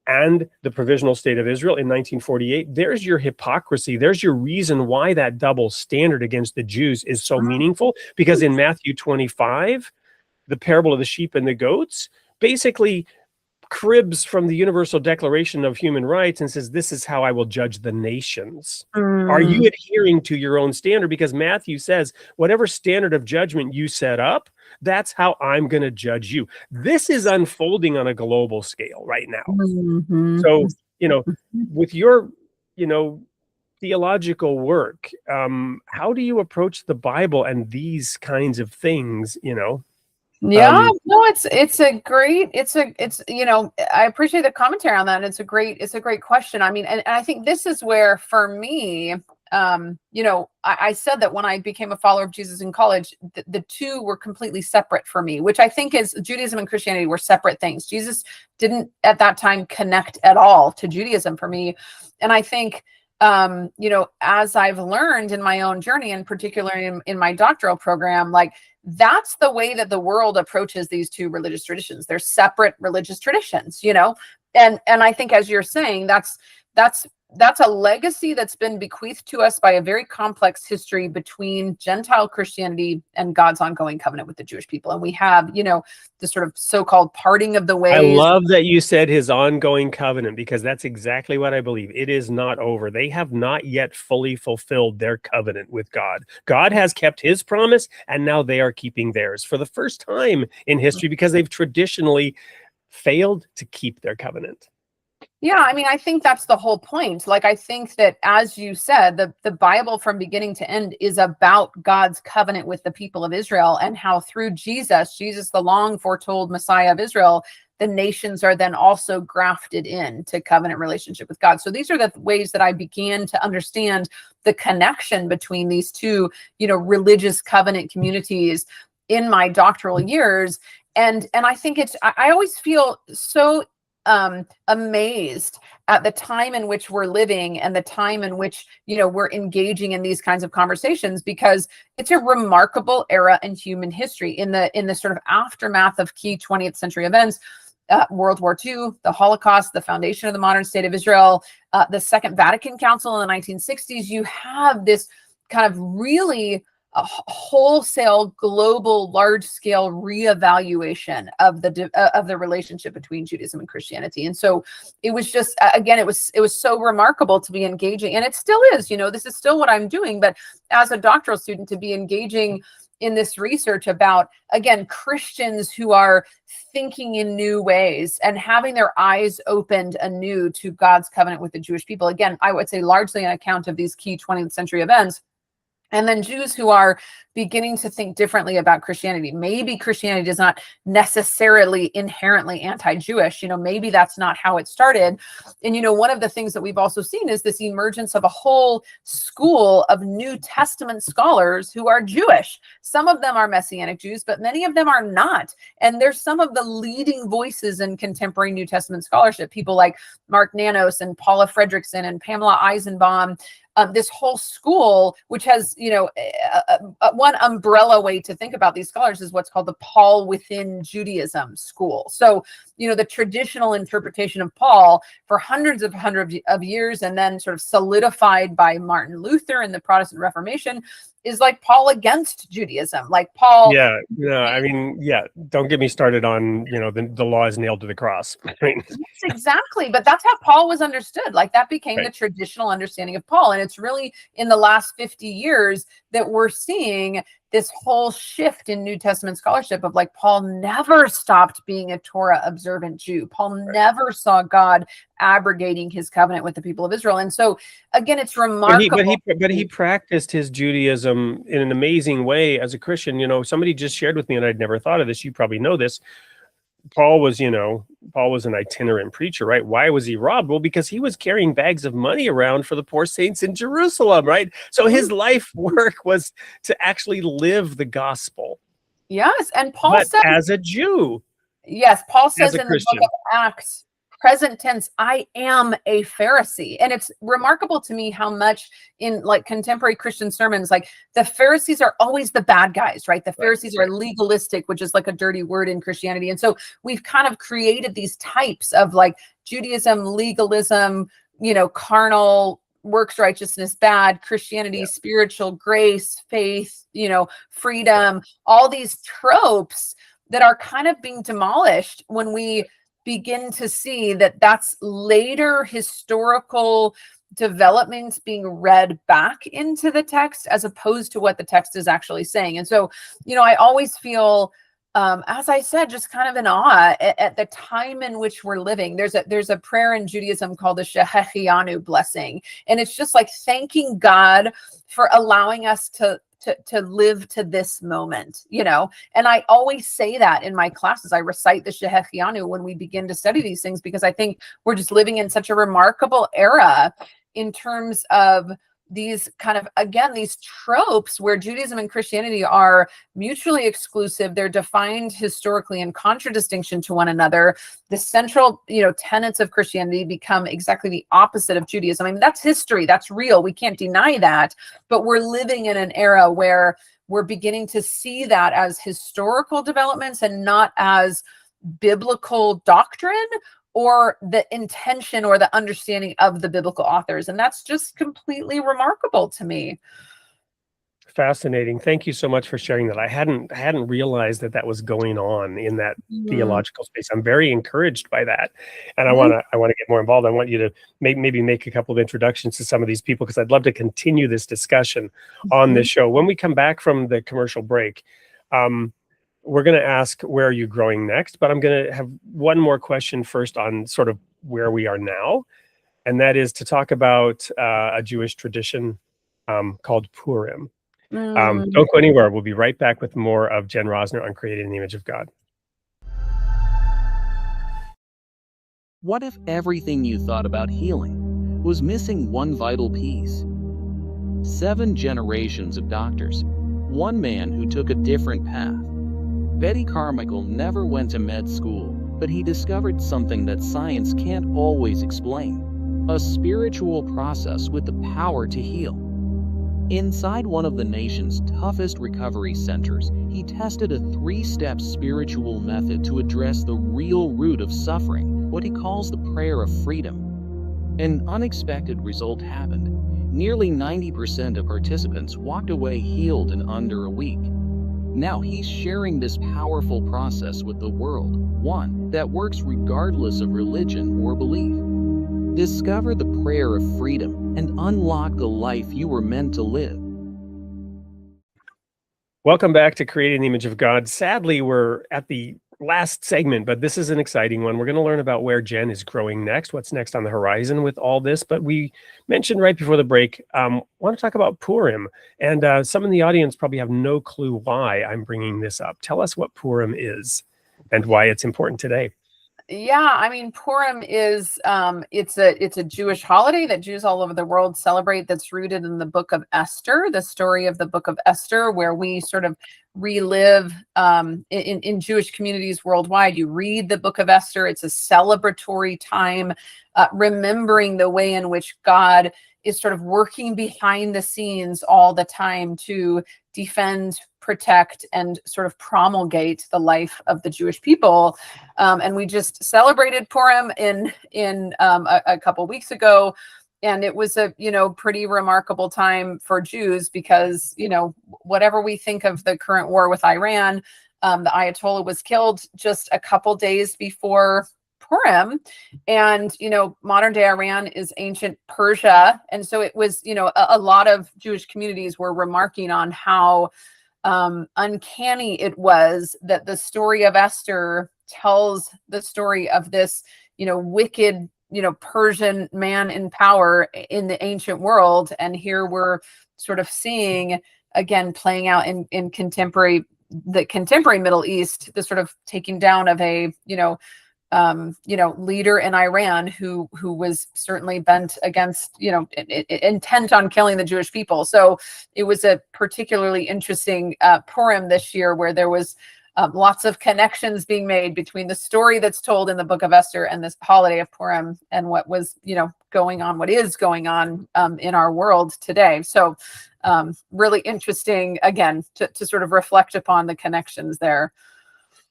and the Provisional State of Israel in 1948. There's your hypocrisy. There's your reason why that double standard against the Jews is so meaningful, because in Matthew 25, the parable of the sheep and the goats basically cribs from the Universal Declaration of Human Rights and says, this is how I will judge the nations. Are you adhering to your own standard? Because Matthew says, whatever standard of judgment you set up, that's how I'm going to judge you. This is unfolding on a global scale right now. So, with your, theological work, how do you approach the Bible and these kinds of things, Yeah, no, it's I appreciate the commentary on that. And it's a great question. I mean, and I think this is where, for me, I said that when I became a follower of Jesus in college, the two were completely separate for me, which I think is Judaism and Christianity were separate things. Jesus didn't at that time connect at all to Judaism for me. And I think, as I've learned in my own journey, and particularly in my doctoral program, like, that's the way that the world approaches these two religious traditions. They're separate religious traditions, and I think, as you're saying, that's that's a legacy that's been bequeathed to us by a very complex history between Gentile Christianity and God's ongoing covenant with the Jewish people. And we have, the sort of so-called parting of the ways. I love that you said his ongoing covenant, because that's exactly what I believe. It is not over. They have not yet fully fulfilled their covenant with God. God has kept his promise, and now they are keeping theirs for the first time in history, because they've traditionally failed to keep their covenant. Yeah, I mean, I think that's the whole point. Like, I think that, as you said, the Bible from beginning to end is about God's covenant with the people of Israel, and how through Jesus, the long foretold Messiah of Israel, the nations are then also grafted into covenant relationship with God. So these are the ways that I began to understand the connection between these two, religious covenant communities in my doctoral years. And I think I always feel so amazed at the time in which we're living, and the time in which, we're engaging in these kinds of conversations, because it's a remarkable era in human history, in the sort of aftermath of key 20th century events. World War II, the Holocaust, the foundation of the modern state of Israel, the Second Vatican Council in the 1960s. You have this kind of really a wholesale, global, large-scale reevaluation of the relationship between Judaism and Christianity. And so it was just, again, it was so remarkable to be engaging, and it still is. This is still what I'm doing, but as a doctoral student, to be engaging in this research about, again, Christians who are thinking in new ways and having their eyes opened anew to God's covenant with the Jewish people. Again, I would say largely on account of these key 20th century events. And then Jews who are beginning to think differently about Christianity. Maybe Christianity is not necessarily inherently anti-Jewish. Maybe that's not how it started. And, one of the things that we've also seen is this emergence of a whole school of New Testament scholars who are Jewish. Some of them are Messianic Jews, but many of them are not. And there's some of the leading voices in contemporary New Testament scholarship, people like Mark Nanos and Paula Fredrickson and Pamela Eisenbaum. This whole school, which has, one umbrella way to think about these scholars is what's called the Paul within Judaism school. So, the traditional interpretation of Paul for hundreds of years, and then sort of solidified by Martin Luther and the Protestant Reformation, is like Paul against Judaism, like Paul. Yeah, no, I mean, yeah, don't get me started on, the law is nailed to the cross. Right? Yes, exactly. But that's how Paul was understood. Like, that became the traditional understanding of Paul. And it's really in the last 50 years that we're seeing this whole shift in New Testament scholarship of, like, Paul never stopped being a Torah observant Jew. Paul never saw God abrogating his covenant with the people of Israel. And so, again, it's remarkable. But he practiced his Judaism in an amazing way as a Christian. Somebody just shared with me, and I'd never thought of this. You probably know this. Paul was an itinerant preacher, right? Why was he robbed? Well, because he was carrying bags of money around for the poor saints in Jerusalem, right? So his life work was to actually live the gospel. Yes, and Paul said, as a Jew. Yes, Paul says in Christian. the book of Acts, present tense, I am a Pharisee. And it's remarkable to me how much in, like, contemporary Christian sermons, like, the Pharisees are always the bad guys, right? The Pharisees are legalistic, which is like a dirty word in Christianity. And so we've kind of created these types of, like, Judaism, legalism, carnal, works righteousness bad, Christianity, spiritual, grace, faith, freedom, all these tropes that are kind of being demolished when we begin to see that that's later historical developments being read back into the text, as opposed to what the text is actually saying. And so, I always feel, as I said, just kind of in awe at the time in which we're living. There's a prayer in Judaism called the Shehechianu blessing. And it's just like thanking God for allowing us to live to this moment, and I always say that in my classes. I recite the Shehechianu when we begin to study these things, because I think we're just living in such a remarkable era in terms of these kind of, again, these tropes where Judaism and Christianity are mutually exclusive. They're defined historically in contradistinction to one another. The central, tenets of Christianity become exactly the opposite of Judaism. I mean, that's history. That's real. We can't deny that. But we're living in an era where we're beginning to see that as historical developments and not as biblical doctrine or the intention or the understanding of the biblical authors. And that's just completely remarkable to me. Fascinating. Thank you so much for sharing that. I hadn't realized that was going on in that theological space. I'm very encouraged by that, and I want to get more involved. I want you to maybe make a couple of introductions to some of these people, because I'd love to continue this discussion on this show. When we come back from the commercial break, we're going to ask, where are you growing next? But I'm going to have one more question first on sort of where we are now, and that is to talk about a Jewish tradition called Purim. Don't go anywhere. We'll be right back with more of Jen Rosner on Created in the Image of God. What if everything you thought about healing was missing one vital piece? 7 generations of doctors, one man who took a different path. Betty Carmichael never went to med school, but he discovered something that science can't always explain: a spiritual process with the power to heal. Inside one of the nation's toughest recovery centers, he tested a 3-step spiritual method to address the real root of suffering, what he calls the prayer of freedom. An unexpected result happened. Nearly 90% of participants walked away healed in under a week. Now he's sharing this powerful process with the world, one that works regardless of religion or belief. Discover the prayer of freedom and unlock the life you were meant to live. Welcome back to Created in the Image of God. Sadly, we're at the last segment, but this is an exciting one. We're going to learn about where Jen is growing next, what's next on the horizon with all this. But we mentioned right before the break, want to talk about Purim. And some in the audience probably have no clue why I'm bringing this up. Tell us what Purim is and why it's important today. Yeah, I mean, Purim is it's a Jewish holiday that Jews all over the world celebrate, that's rooted in the book of Esther, the story of the book of Esther, where we sort of relive in Jewish communities worldwide. You read the book of Esther. It's a celebratory time, remembering the way in which God is sort of working behind the scenes all the time to defend, protect, and sort of promulgate the life of the Jewish people. And we just celebrated Purim in a couple weeks ago. And it was a, pretty remarkable time for Jews because, whatever we think of the current war with Iran, the Ayatollah was killed just a couple days before Purim. And, modern day Iran is ancient Persia. And so it was, a lot of Jewish communities were remarking on how uncanny it was that the story of Esther tells the story of this, wicked, Persian man in power in the ancient world. And here we're sort of seeing, again, playing out in the contemporary Middle East, the sort of taking down of a, leader in Iran who was certainly bent against, intent on killing the Jewish people. So it was a particularly interesting Purim this year, where there was lots of connections being made between the story that's told in the book of Esther and this holiday of Purim and what was, what is going on in our world today. So really interesting, again, to sort of reflect upon the connections there.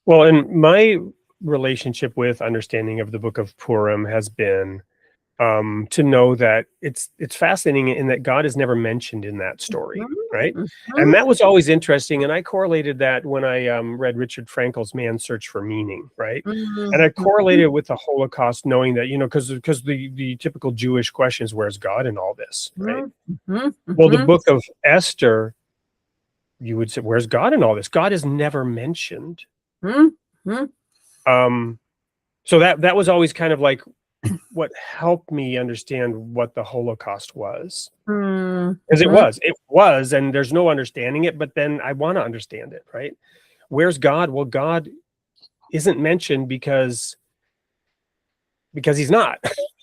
Well, and my relationship with understanding of the book of Purim has been to know that it's fascinating in that God is never mentioned in that story, right? And that was always interesting. And I correlated that when I read Richard Frankel's Man's Search for Meaning, right? And I correlated with the Holocaust, knowing that, because the typical Jewish question is, where's God in all this, right? Well, the book of Esther, you would say, where's God in all this? God is never mentioned. So that was always kind of like what helped me understand what the Holocaust was. Because it was, and there's no understanding it, but then I want to understand it, right? Where's God? Well, God isn't mentioned because he's not,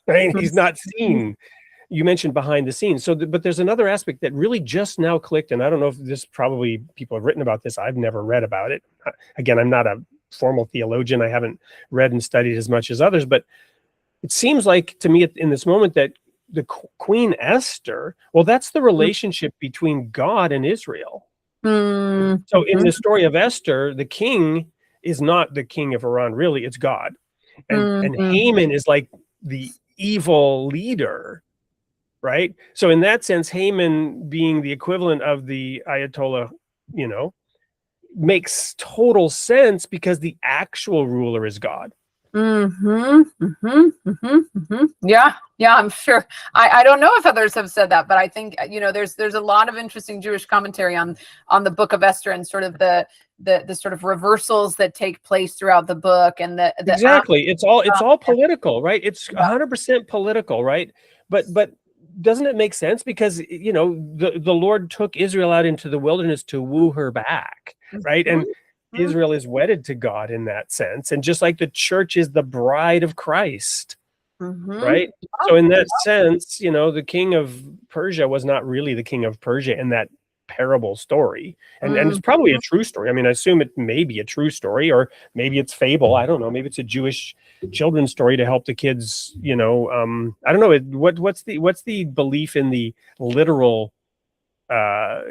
right? He's not seen. You mentioned behind the scenes. So, but there's another aspect that really just now clicked, and I don't know if this, probably people have written about this. I've never read about it. Again, I'm not a formal theologian. I haven't read and studied as much as others, but it seems like to me in this moment that the Queen Esther, well, that's the relationship between God and Israel. So in the story of Esther, the king is not the king of Iran, really, it's God. And Haman is like the evil leader, right? So in that sense, Haman being the equivalent of the Ayatollah, makes total sense because the actual ruler is God. Yeah, I'm sure. I don't know if others have said that, but I think there's a lot of interesting Jewish commentary on the book of Esther and sort of the sort of reversals that take place throughout the book, and the exactly it's all political, right? It's 100% political, right? But doesn't it make sense? Because the Lord took Israel out into the wilderness to woo her back, right? And Israel is wedded to God in that sense, and just like the church is the bride of Christ, right? So in that sense, the king of Persia was not really the king of Persia in that parable story, and it's probably a true story. I mean, I assume it may be a true story, or maybe it's fable. I don't know. Maybe it's a Jewish children's story to help the kids. I don't know. What's the belief in the literal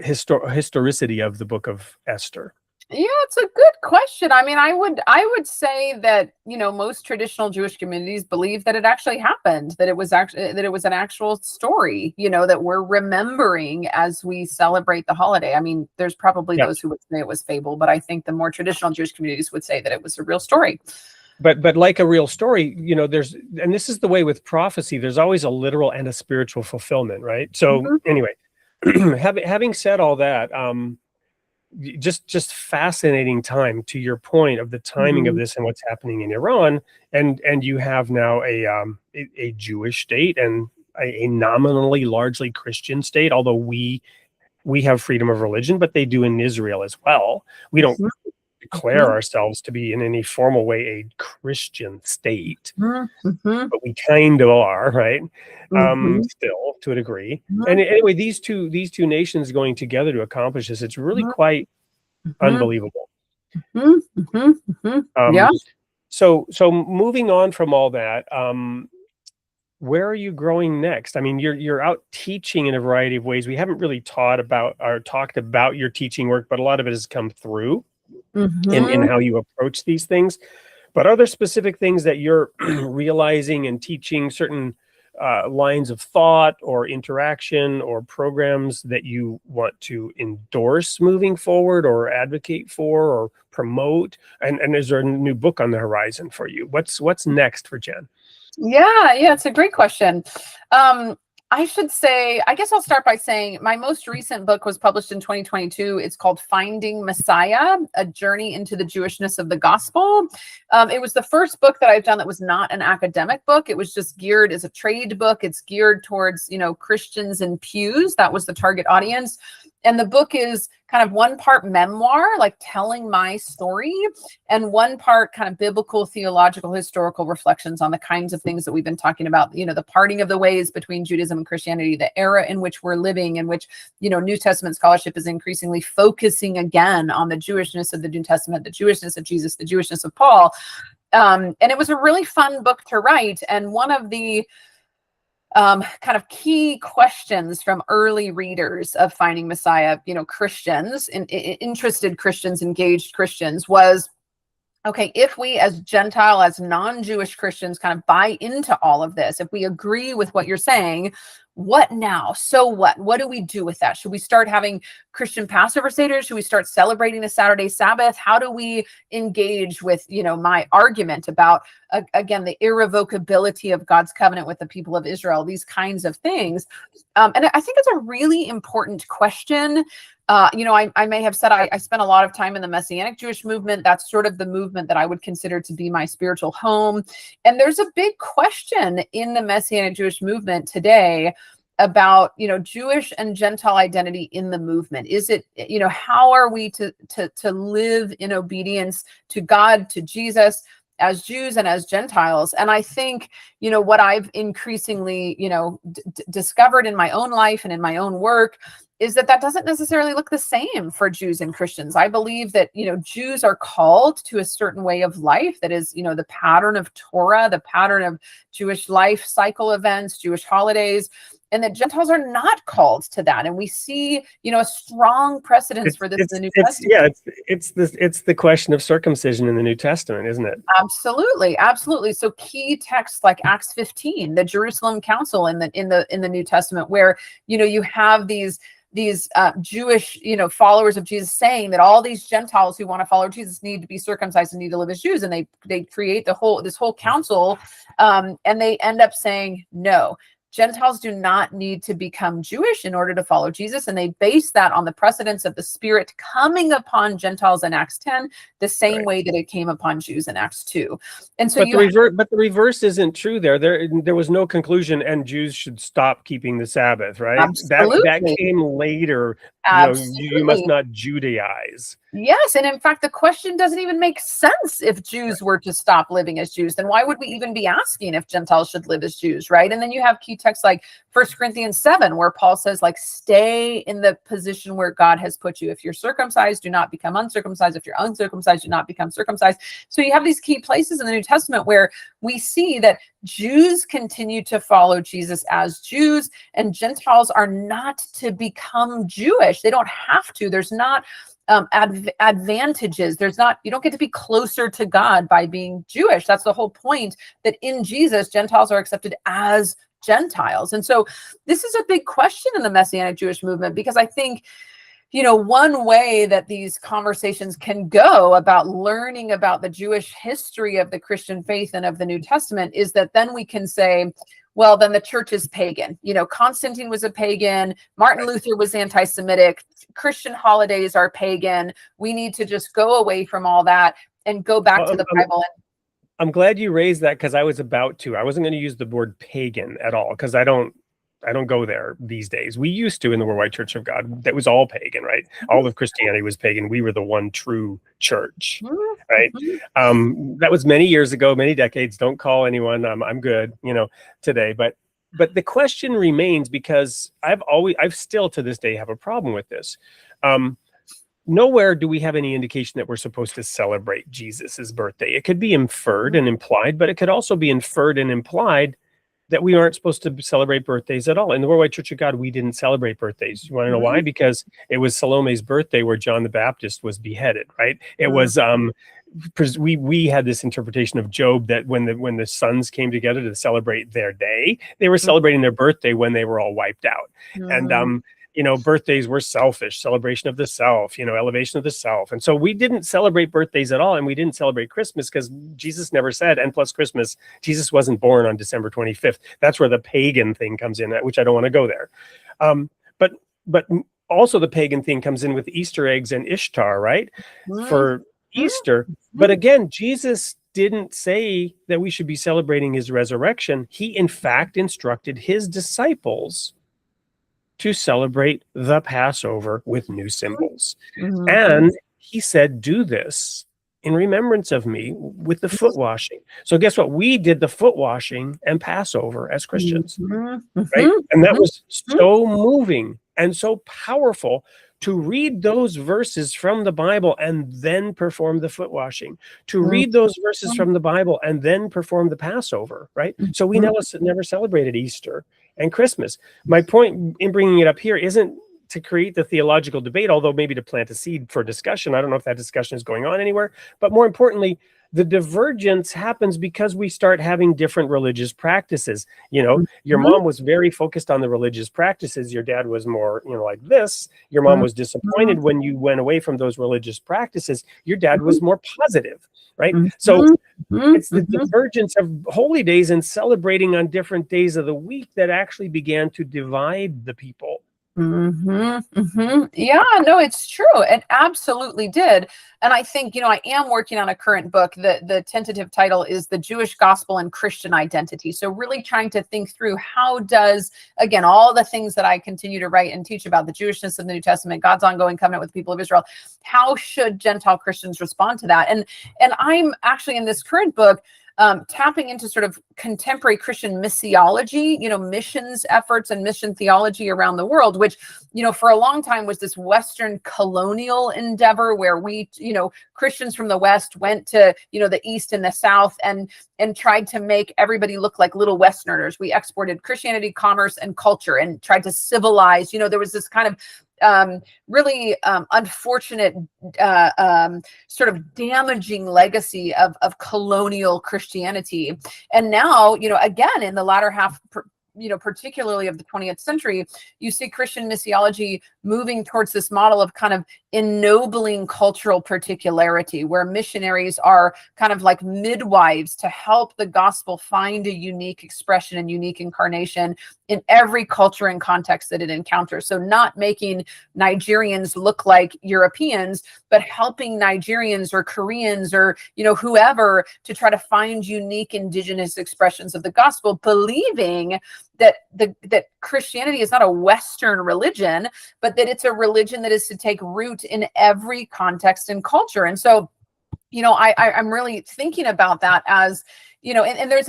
historicity of the book of Esther? Yeah, it's a good question. I mean, I would say that, most traditional Jewish communities believe that it actually happened, that it was an actual story, that we're remembering as we celebrate the holiday. I mean, there's probably those who would say it was fable, but I think the more traditional Jewish communities would say that it was a real story. But like a real story, and this is the way with prophecy, there's always a literal and a spiritual fulfillment, right? So anyway, having said all that, just fascinating time, to your point of the timing of this and what's happening in Iran, and you have now a Jewish state and a nominally largely Christian state, although we have freedom of religion, but they do in Israel as well. We don't declare ourselves to be in any formal way a Christian state, but we kind of are, right? Still, to a degree. And anyway, these two nations going together to accomplish this, it's really quite unbelievable. So moving on from all that, where are you growing next? I mean, you're out teaching in a variety of ways. We haven't really talked about your teaching work, but a lot of it has come through in how you approach these things. But are there specific things that you're realizing and teaching, certain lines of thought or interaction or programs that you want to endorse moving forward or advocate for or promote? And is there a new book on the horizon for you? What's next for Jen? Yeah, it's a great question. I should say, I guess I'll start by saying my most recent book was published in 2022. It's called Finding Messiah, A Journey into the Jewishness of the Gospel. It was the first book that I've done that was not an academic book. It was just geared as a trade book. It's geared towards, Christians in pews. That was the target audience. And the book is kind of one part memoir, like telling my story, and one part kind of biblical, theological, historical reflections on the kinds of things that we've been talking about, the parting of the ways between Judaism and Christianity, the era in which we're living, in which, New Testament scholarship is increasingly focusing again on the Jewishness of the New Testament, the Jewishness of Jesus, the Jewishness of Paul. And it was a really fun book to write. And one of the kind of key questions from early readers of Finding Messiah, Christians, interested Christians, engaged Christians, was, okay, if we as Gentile, as non-Jewish Christians kind of buy into all of this, if we agree with what you're saying, what now? So what? What do we do with that? Should we start having Christian Passover Seder? Should we start celebrating the Saturday Sabbath? How do we engage with, my argument about, again, the irrevocability of God's covenant with the people of Israel, these kinds of things? And I think it's a really important question. I may have said I spent a lot of time in the Messianic Jewish movement. That's sort of the movement that I would consider to be my spiritual home. And there's a big question in the Messianic Jewish movement today about, Jewish and Gentile identity in the movement. Is it, how are we to live in obedience to God, to Jesus, as Jews and as Gentiles? And I think, what I've increasingly, discovered in my own life and in my own work is that doesn't necessarily look the same for Jews and Christians. I believe that, Jews are called to a certain way of life that is, the pattern of Torah, the pattern of Jewish life cycle events, Jewish holidays, and that Gentiles are not called to that. And we see, a strong precedence for this in the New Testament. Yeah, it's the question of circumcision in the New Testament, isn't it? Absolutely, absolutely. So key texts like Acts 15, the Jerusalem Council in the New Testament, where you have these Jewish, followers of Jesus saying that all these Gentiles who want to follow Jesus need to be circumcised and need to live as Jews, and they create this whole council, and they end up saying no. Gentiles do not need to become Jewish in order to follow Jesus. And they base that on the precedence of the Spirit coming upon Gentiles in Acts 10, the same way that it came upon Jews in Acts 2. And so but the reverse isn't true there. There was no conclusion and Jews should stop keeping the Sabbath, right? Absolutely. That came later. You must not Judaize. Yes, and in fact, the question doesn't even make sense. If Jews were to stop living as Jews, then why would we even be asking if Gentiles should live as Jews, right? And then you have key texts like 1 Corinthians 7, where Paul says, stay in the position where God has put you. If you're circumcised, do not become uncircumcised. If you're uncircumcised, do not become circumcised. So you have these key places in the New Testament where we see that Jews continue to follow Jesus as Jews, and Gentiles are not to become Jewish. They don't have to. There's not advantages. You don't get to be closer to God by being Jewish. That's the whole point, that in Jesus, Gentiles are accepted as Gentiles. And so this is a big question in the Messianic Jewish movement, because I think, one way that these conversations can go about learning about the Jewish history of the Christian faith and of the New Testament is that then we can say, well, then the church is pagan. Constantine was a pagan. Martin Luther was anti-Semitic. Christian holidays are pagan. We need to just go away from all that and go back to the Bible. I'm glad you raised that, because I was about to. I wasn't going to use the word pagan at all, because I don't go there these days. We used to in the Worldwide Church of God. That was all pagan, right? All of Christianity was pagan. We were the one true church, right? That was many years ago, many decades. Don't call anyone. I'm good, today. But the question remains, because I've still to this day have a problem with this. Nowhere do we have any indication that we're supposed to celebrate Jesus's birthday. It could be inferred and implied, but it could also be inferred and implied that we aren't supposed to celebrate birthdays at all. In the Worldwide Church of God, we didn't celebrate birthdays. You want to know why? Because it was Salome's birthday where John the Baptist was beheaded, right? It was we had this interpretation of Job that when the sons came together to celebrate their day, they were celebrating their birthday when they were all wiped out. And birthdays were selfish, celebration of the self, elevation of the self. And so we didn't celebrate birthdays at all. And we didn't celebrate Christmas because Jesus never said, and plus Christmas, Jesus wasn't born on December 25th. That's where the pagan thing comes in, which I don't want to go there. But also the pagan thing comes in with Easter eggs and Ishtar, right? For Easter. But again, Jesus didn't say that we should be celebrating his resurrection. He, in fact, instructed his disciples to celebrate the Passover with new symbols. And he said, do this in remembrance of me with the foot washing. So guess what? We did the foot washing and Passover as Christians, right? And that was so moving and so powerful to read those verses from the Bible and then perform the foot washing, to read those verses from the Bible and then perform the Passover, right? So we never celebrated Easter and Christmas. My point in bringing it up here isn't to create the theological debate, although maybe to plant a seed for discussion. I don't know if that discussion is going on anywhere, but more importantly, the divergence happens because we start having different religious practices. Your mom was very focused on the religious practices. Your dad was more, like this. Your mom was disappointed when you went away from those religious practices. Your dad was more positive, right? So it's the divergence of holy days and celebrating on different days of the week that actually began to divide the people. Yeah, no, it's true. It absolutely did. And I think, I am working on a current book. The tentative title is The Jewish Gospel and Christian Identity. So really trying to think through how does, again, all the things that I continue to write and teach about the Jewishness of the New Testament, God's ongoing covenant with the people of Israel, how should Gentile Christians respond to that? And I'm actually in this current book, tapping into sort of contemporary Christian missiology, missions efforts and mission theology around the world, which, for a long time was this Western colonial endeavor where we, Christians from the West went to, the East and the South and tried to make everybody look like little Westerners. We exported Christianity, commerce, and culture and tried to civilize. There was this kind of really unfortunate sort of damaging legacy of colonial Christianity. And now, again, in the latter half, particularly of the 20th century, you see Christian missiology moving towards this model of kind of ennobling cultural particularity, where missionaries are kind of like midwives to help the gospel find a unique expression and unique incarnation in every culture and context that it encounters. So not making Nigerians look like Europeans, but helping Nigerians or Koreans or, whoever to try to find unique indigenous expressions of the gospel, believing that that Christianity is not a Western religion, but that it's a religion that is to take root in every context and culture. And so, I'm really thinking about that as, and there's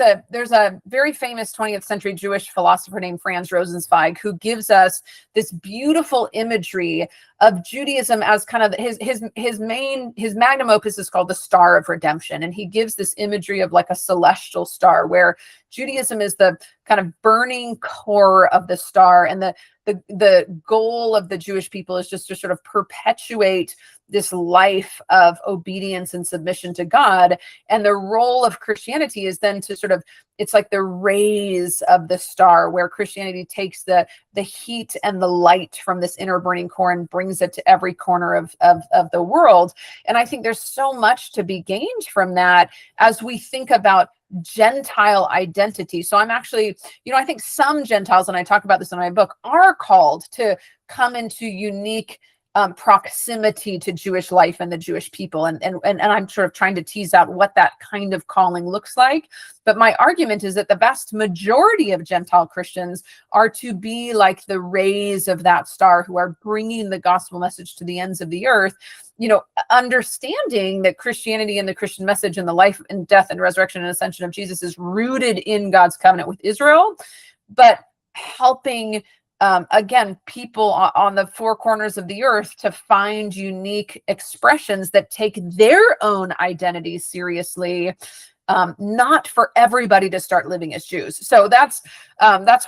a very famous 20th century Jewish philosopher named Franz Rosenzweig who gives us this beautiful imagery of Judaism as kind of his magnum opus is called the Star of Redemption. And he gives this imagery of like a celestial star, where Judaism is the kind of burning core of the star. And the goal of the Jewish people is just to sort of perpetuate this life of obedience and submission to God. And the role of Christianity is then to sort of, it's like the rays of the star, where Christianity takes the heat and the light from this inner burning core and brings it to every corner of the world. And I think there's so much to be gained from that as we think about Gentile identity. So I'm actually, I think some Gentiles, and I talk about this in my book, are called to come into unique proximity to Jewish life and the Jewish people. And I'm sort of trying to tease out what that kind of calling looks like. But my argument is that the vast majority of Gentile Christians are to be like the rays of that star, who are bringing the gospel message to the ends of the earth, understanding that Christianity and the Christian message and the life and death and resurrection and ascension of Jesus is rooted in God's covenant with Israel, but helping again, people on the four corners of the earth to find unique expressions that take their own identity seriously, not for everybody to start living as Jews. So that's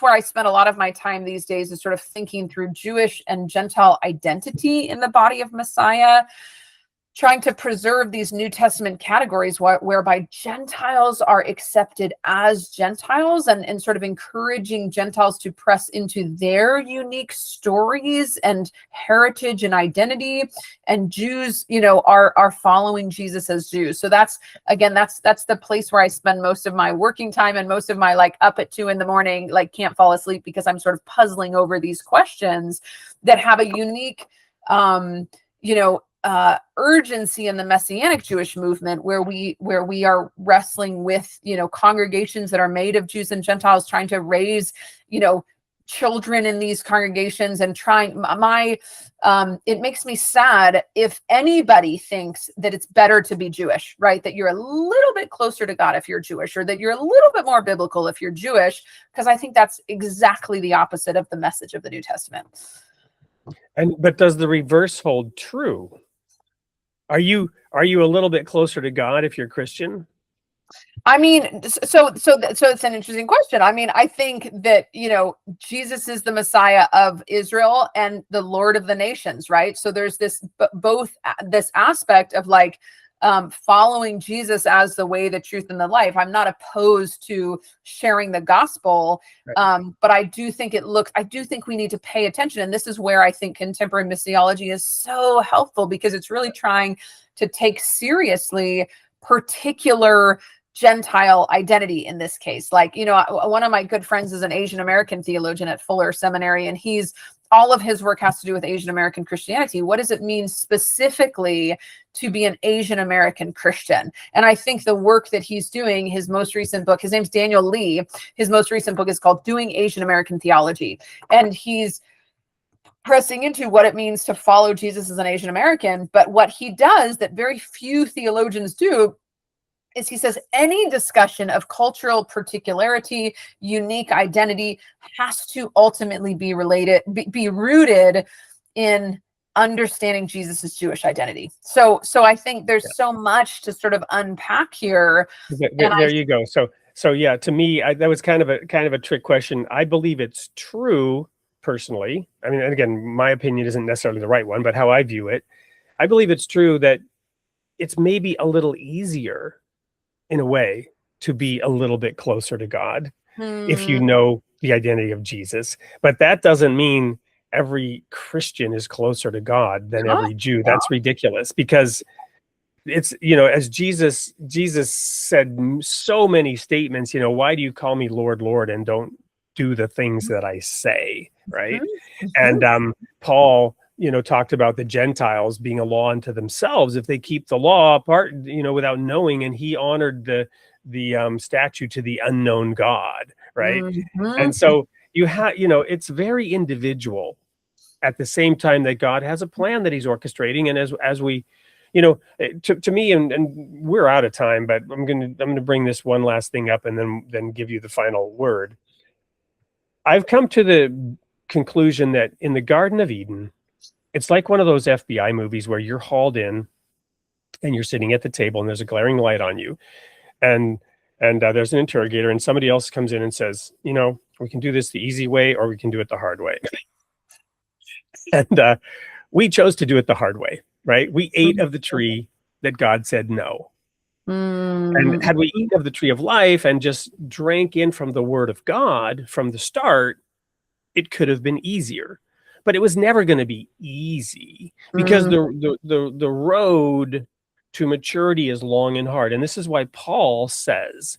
where I spend a lot of my time these days, is sort of thinking through Jewish and Gentile identity in the body of Messiah, trying to preserve these New Testament categories whereby Gentiles are accepted as Gentiles, and sort of encouraging Gentiles to press into their unique stories and heritage and identity, and Jews, are following Jesus as Jews. So that's the place where I spend most of my working time and most of my up at 2 a.m, can't fall asleep, because I'm sort of puzzling over these questions that have a unique, urgency in the Messianic Jewish movement, where we are wrestling with, congregations that are made of Jews and Gentiles, trying to raise, children in these congregations, and it makes me sad if anybody thinks that it's better to be Jewish, right? That you're a little bit closer to God if you're Jewish, or that you're a little bit more biblical if you're Jewish, because I think that's exactly the opposite of the message of the New Testament. But does the reverse hold true? Are you a little bit closer to God if you're Christian? I mean, so it's an interesting question. I mean, I think that, Jesus is the Messiah of Israel and the Lord of the nations, right? So there's this aspect of following Jesus as the way, the truth, and the life. I'm not opposed to sharing the gospel, right. But I do think we need to pay attention. And this is where I think contemporary missiology is so helpful, because it's really trying to take seriously particular Gentile identity in this case. One of my good friends is an Asian American theologian at Fuller Seminary, and all of his work has to do with Asian American Christianity. What does it mean specifically to be an Asian American Christian? And I think the work that he's doing, his most recent book, his name's Daniel Lee, his most recent book is called Doing Asian American Theology. And he's pressing into what it means to follow Jesus as an Asian American. But what he does that very few theologians do is he says any discussion of cultural particularity, unique identity has to ultimately be rooted in understanding Jesus's Jewish identity. So I think there's so much to sort of unpack here. There you go. So yeah, to me, that was kind of a trick question. I believe it's true personally. I mean, and again, my opinion isn't necessarily the right one, but how I view it, I believe it's true that it's maybe a little easier in a way to be a little bit closer to God if you know the identity of Jesus. But that doesn't mean every Christian is closer to God than every Jew. That's ridiculous, because it's, as Jesus said so many statements, why do you call me Lord, Lord, and don't do the things that I say, right? And Paul, talked about the Gentiles being a law unto themselves if they keep the law apart, without knowing, and he honored the statue to the unknown God, right? And so you have, it's very individual at the same time that God has a plan that he's orchestrating. And as we, to me, and we're out of time, but I'm going to bring this one last thing up and then give you the final word. I've come to the conclusion that in the Garden of Eden, it's like one of those FBI movies where you're hauled in and you're sitting at the table and there's a glaring light on you, and there's an interrogator, and somebody else comes in and says, we can do this the easy way or we can do it the hard way. And we chose to do it the hard way, right? We ate of the tree that God said no. And had we eaten of the tree of life and just drank in from the word of God from the start, it could have been easier. But it was never going to be easy, because the road to maturity is long and hard. And this is why Paul says,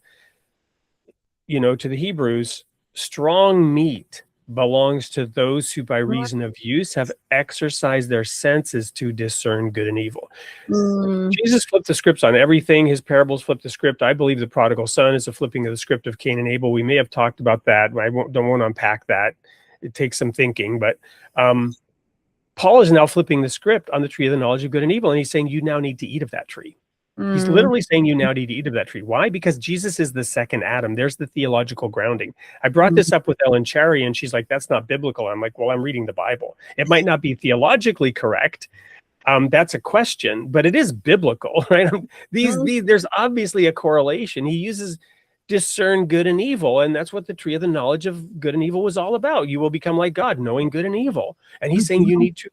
to the Hebrews, strong meat belongs to those who by reason of use have exercised their senses to discern good and evil. Jesus flipped the scripts on everything. His parables flipped the script. I believe the prodigal son is a flipping of the script of Cain and Abel. We may have talked about that. Don't want to unpack that. It takes some thinking, but Paul is now flipping the script on the tree of the knowledge of good and evil, and he's saying you now need to eat of that tree. He's literally saying you now need to eat of that tree. Why? Because Jesus is the second Adam. There's the theological grounding. I brought this up with Ellen Cherry, and she's like, that's not biblical. I'm like, well, I'm reading the Bible. It might not be theologically correct. That's a question, but it is biblical, right? There's obviously a correlation. He uses discern good and evil, and that's what the tree of the knowledge of good and evil was all about. You will become like God, knowing good and evil. And he's saying you need to,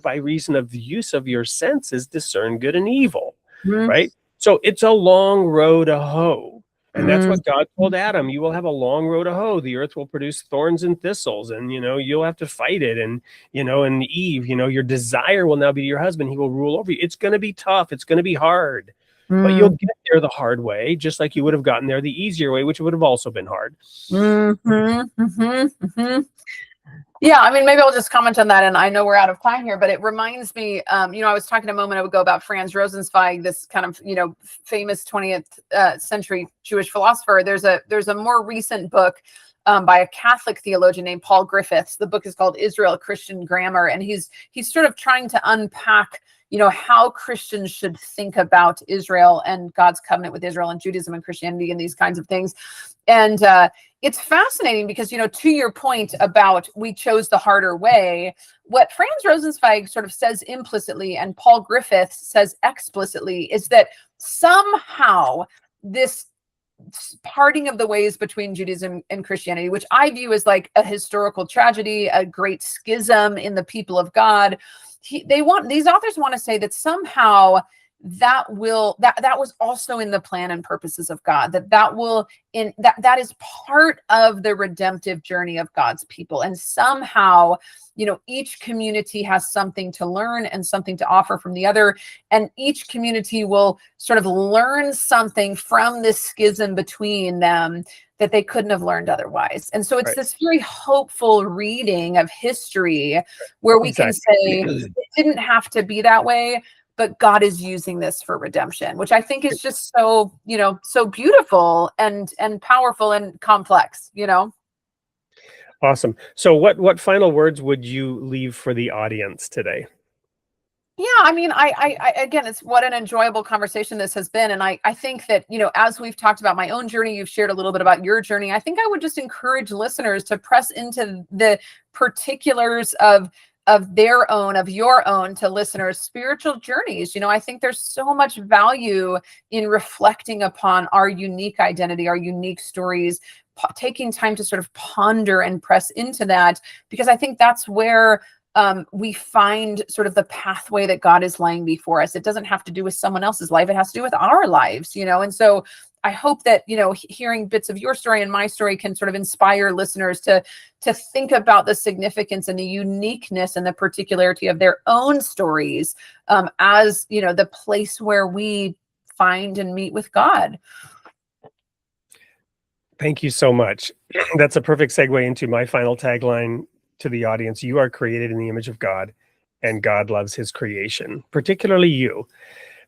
by reason of the use of your senses, discern good and evil, right? So it's a long road to hoe. And that's what God told Adam. You will have a long road to hoe. The earth will produce thorns and thistles, and, you'll have to fight it. And, and Eve, your desire will now be your husband. He will rule over you. It's going to be tough. It's going to be hard. But you'll get there the hard way, just like you would have gotten there the easier way, which would have also been hard. Yeah, I mean, maybe I'll just comment on that, and I know we're out of time here, but it reminds me, I was talking a moment ago about Franz Rosenzweig, this kind of, famous 20th century Jewish philosopher. There's a more recent book by a Catholic theologian named Paul Griffiths. The book is called Israel, Christian Grammar, and he's sort of trying to unpack how Christians should think about Israel and God's covenant with Israel and Judaism and Christianity and these kinds of things. And it's fascinating because, to your point about we chose the harder way, what Franz Rosenzweig sort of says implicitly and Paul Griffiths says explicitly is that somehow this parting of the ways between Judaism and Christianity, which I view as like a historical tragedy, a great schism in the people of God, these authors want to say that somehow that was also in the plan and purposes of God, that is part of the redemptive journey of God's people. And somehow, each community has something to learn and something to offer from the other. And each community will sort of learn something from this schism between them that they couldn't have learned otherwise. And so it's this very hopeful reading of history where we can say it didn't have to be that way, but God is using this for redemption, which I think is just so, so beautiful and powerful and complex, Awesome. So what final words would you leave for the audience today? Yeah, I mean, I again, it's what an enjoyable conversation this has been. And I think that, as we've talked about my own journey, you've shared a little bit about your journey. I think I would just encourage listeners to press into the particulars of your own to listeners' spiritual journeys. I think there's so much value in reflecting upon our unique identity, our unique stories, taking time to sort of ponder and press into that, because I think that's where we find sort of the pathway that God is laying before us. It doesn't have to do with someone else's life. It has to do with our lives, And so I hope that, hearing bits of your story and my story can sort of inspire listeners to think about the significance and the uniqueness and the particularity of their own stories as, the place where we find and meet with God. Thank you so much. That's a perfect segue into my final tagline to the audience. You are created in the image of God, and God loves his creation, particularly you.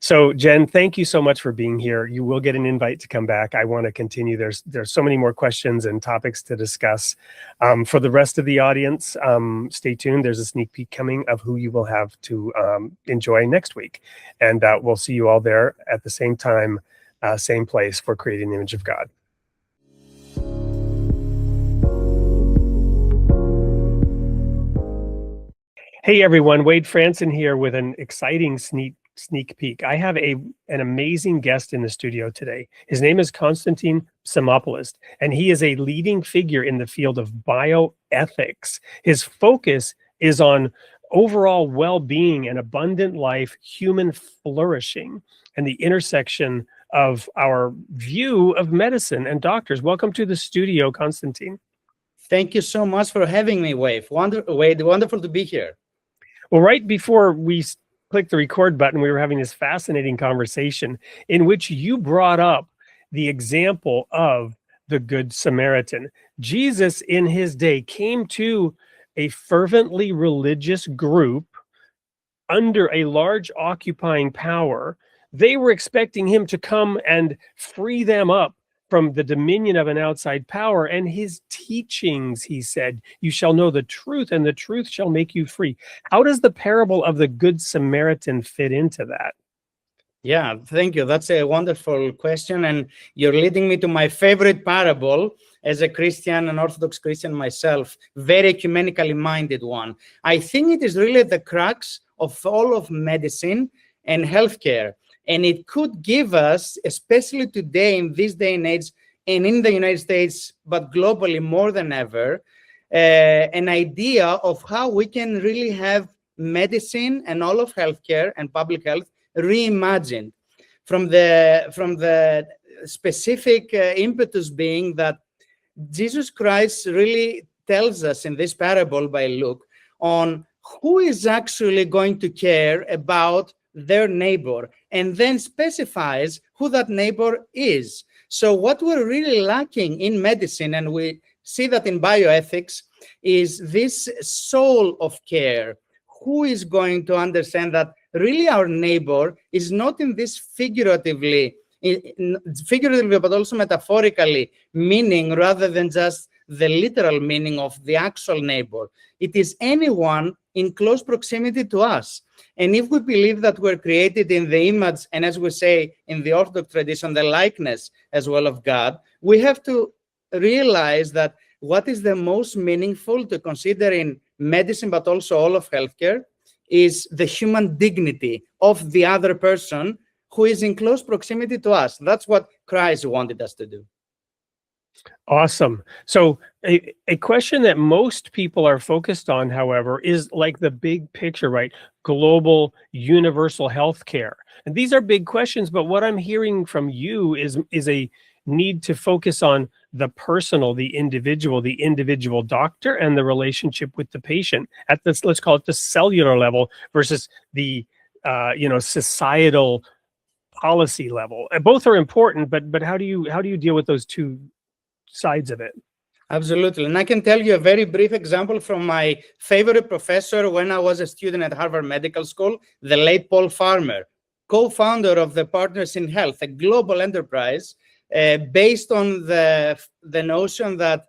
So Jen, thank you so much for being here. You will get an invite to come back. I want to continue. There's so many more questions and topics to discuss. For the rest of the audience, stay tuned. There's a sneak peek coming of who you will have to enjoy next week. And we'll see you all there at the same time, same place for Creating the Image of God. Hey everyone, Wade Franson here with an exciting sneak peek. I have an amazing guest in the studio today. His name is Konstantin Psamopoulos, and he is a leading figure in the field of bioethics. His focus is on overall well-being and abundant life, human flourishing, and the intersection of our view of medicine and doctors. Welcome to the studio, Konstantin. Thank you so much for having me, Wade. Wonderful to be here. Well, right before we clicked the record button, we were having this fascinating conversation in which you brought up the example of the Good Samaritan. Jesus in his day came to a fervently religious group under a large occupying power. They were expecting him to come and free them up from the dominion of an outside power, and his teachings, he said, you shall know the truth, and the truth shall make you free. How does the parable of the Good Samaritan fit into that? Yeah, thank you. That's a wonderful question, and you're leading me to my favorite parable as a Christian, an Orthodox Christian myself, very ecumenically minded one. I think it is really the crux of all of medicine and healthcare. And it could give us, especially today in this day and age, and in the United States, but globally more than ever, an idea of how we can really have medicine and all of healthcare and public health reimagined. From the specific impetus being that Jesus Christ really tells us in this parable by Luke on who is actually going to care about their neighbor, and then specifies who that neighbor is. So what we're really lacking in medicine, and we see that in bioethics, is this soul of care. Who is going to understand that really our neighbor is not in this figuratively, but also metaphorically meaning, rather than just the literal meaning of the actual neighbor. It is anyone in close proximity to us. And if we believe that we're created in the image, and as we say in the Orthodox tradition, the likeness as well of God, we have to realize that what is the most meaningful to consider in medicine, but also all of healthcare, is the human dignity of the other person who is in close proximity to us. That's what Christ wanted us to do. Awesome. So a question that most people are focused on, however, is like the big picture, right? Global universal health care. And these are big questions, but what I'm hearing from you is a need to focus on the personal, the individual doctor, and the relationship with the patient at this, let's call it the cellular level versus the societal policy level. And both are important, but how do you deal with those two sides of it? Absolutely. And I can tell you a very brief example from my favorite professor when I was a student at Harvard Medical School, the late Paul Farmer, co-founder of the Partners in Health, a global enterprise based on the notion that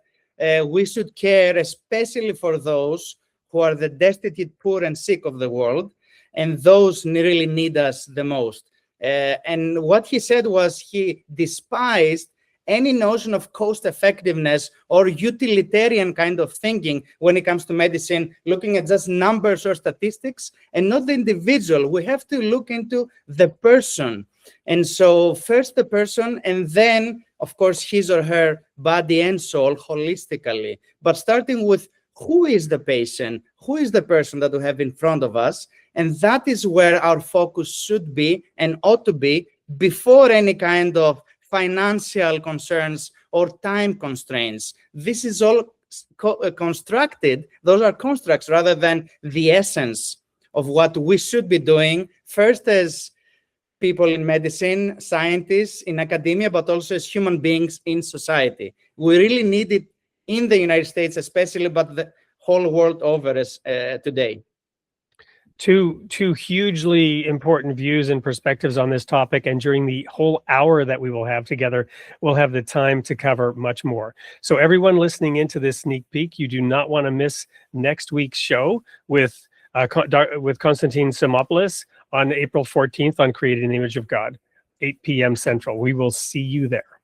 we should care especially for those who are the destitute, poor, and sick of the world. and those really need us the most. And what he said was he despised any notion of cost effectiveness or utilitarian kind of thinking when it comes to medicine, looking at just numbers or statistics and not the individual. We have to look into the person. And so first the person, and then, of course, his or her body and soul holistically. But starting with who is the patient, who is the person that we have in front of us, and that is where our focus should be and ought to be before any kind of financial concerns or time constraints. This is all constructed. Those are constructs rather than the essence of what we should be doing, first as people in medicine, scientists, in academia, but also as human beings in society. We really need it in the United States especially, but the whole world over as today. Two hugely important views and perspectives on this topic, and during the whole hour that we will have together, we'll have the time to cover much more. So everyone listening into this sneak peek, you do not want to miss next week's show with Konstantin Simopoulos on April 14th on Created in the Image of God, 8 p.m. Central. We will see you there.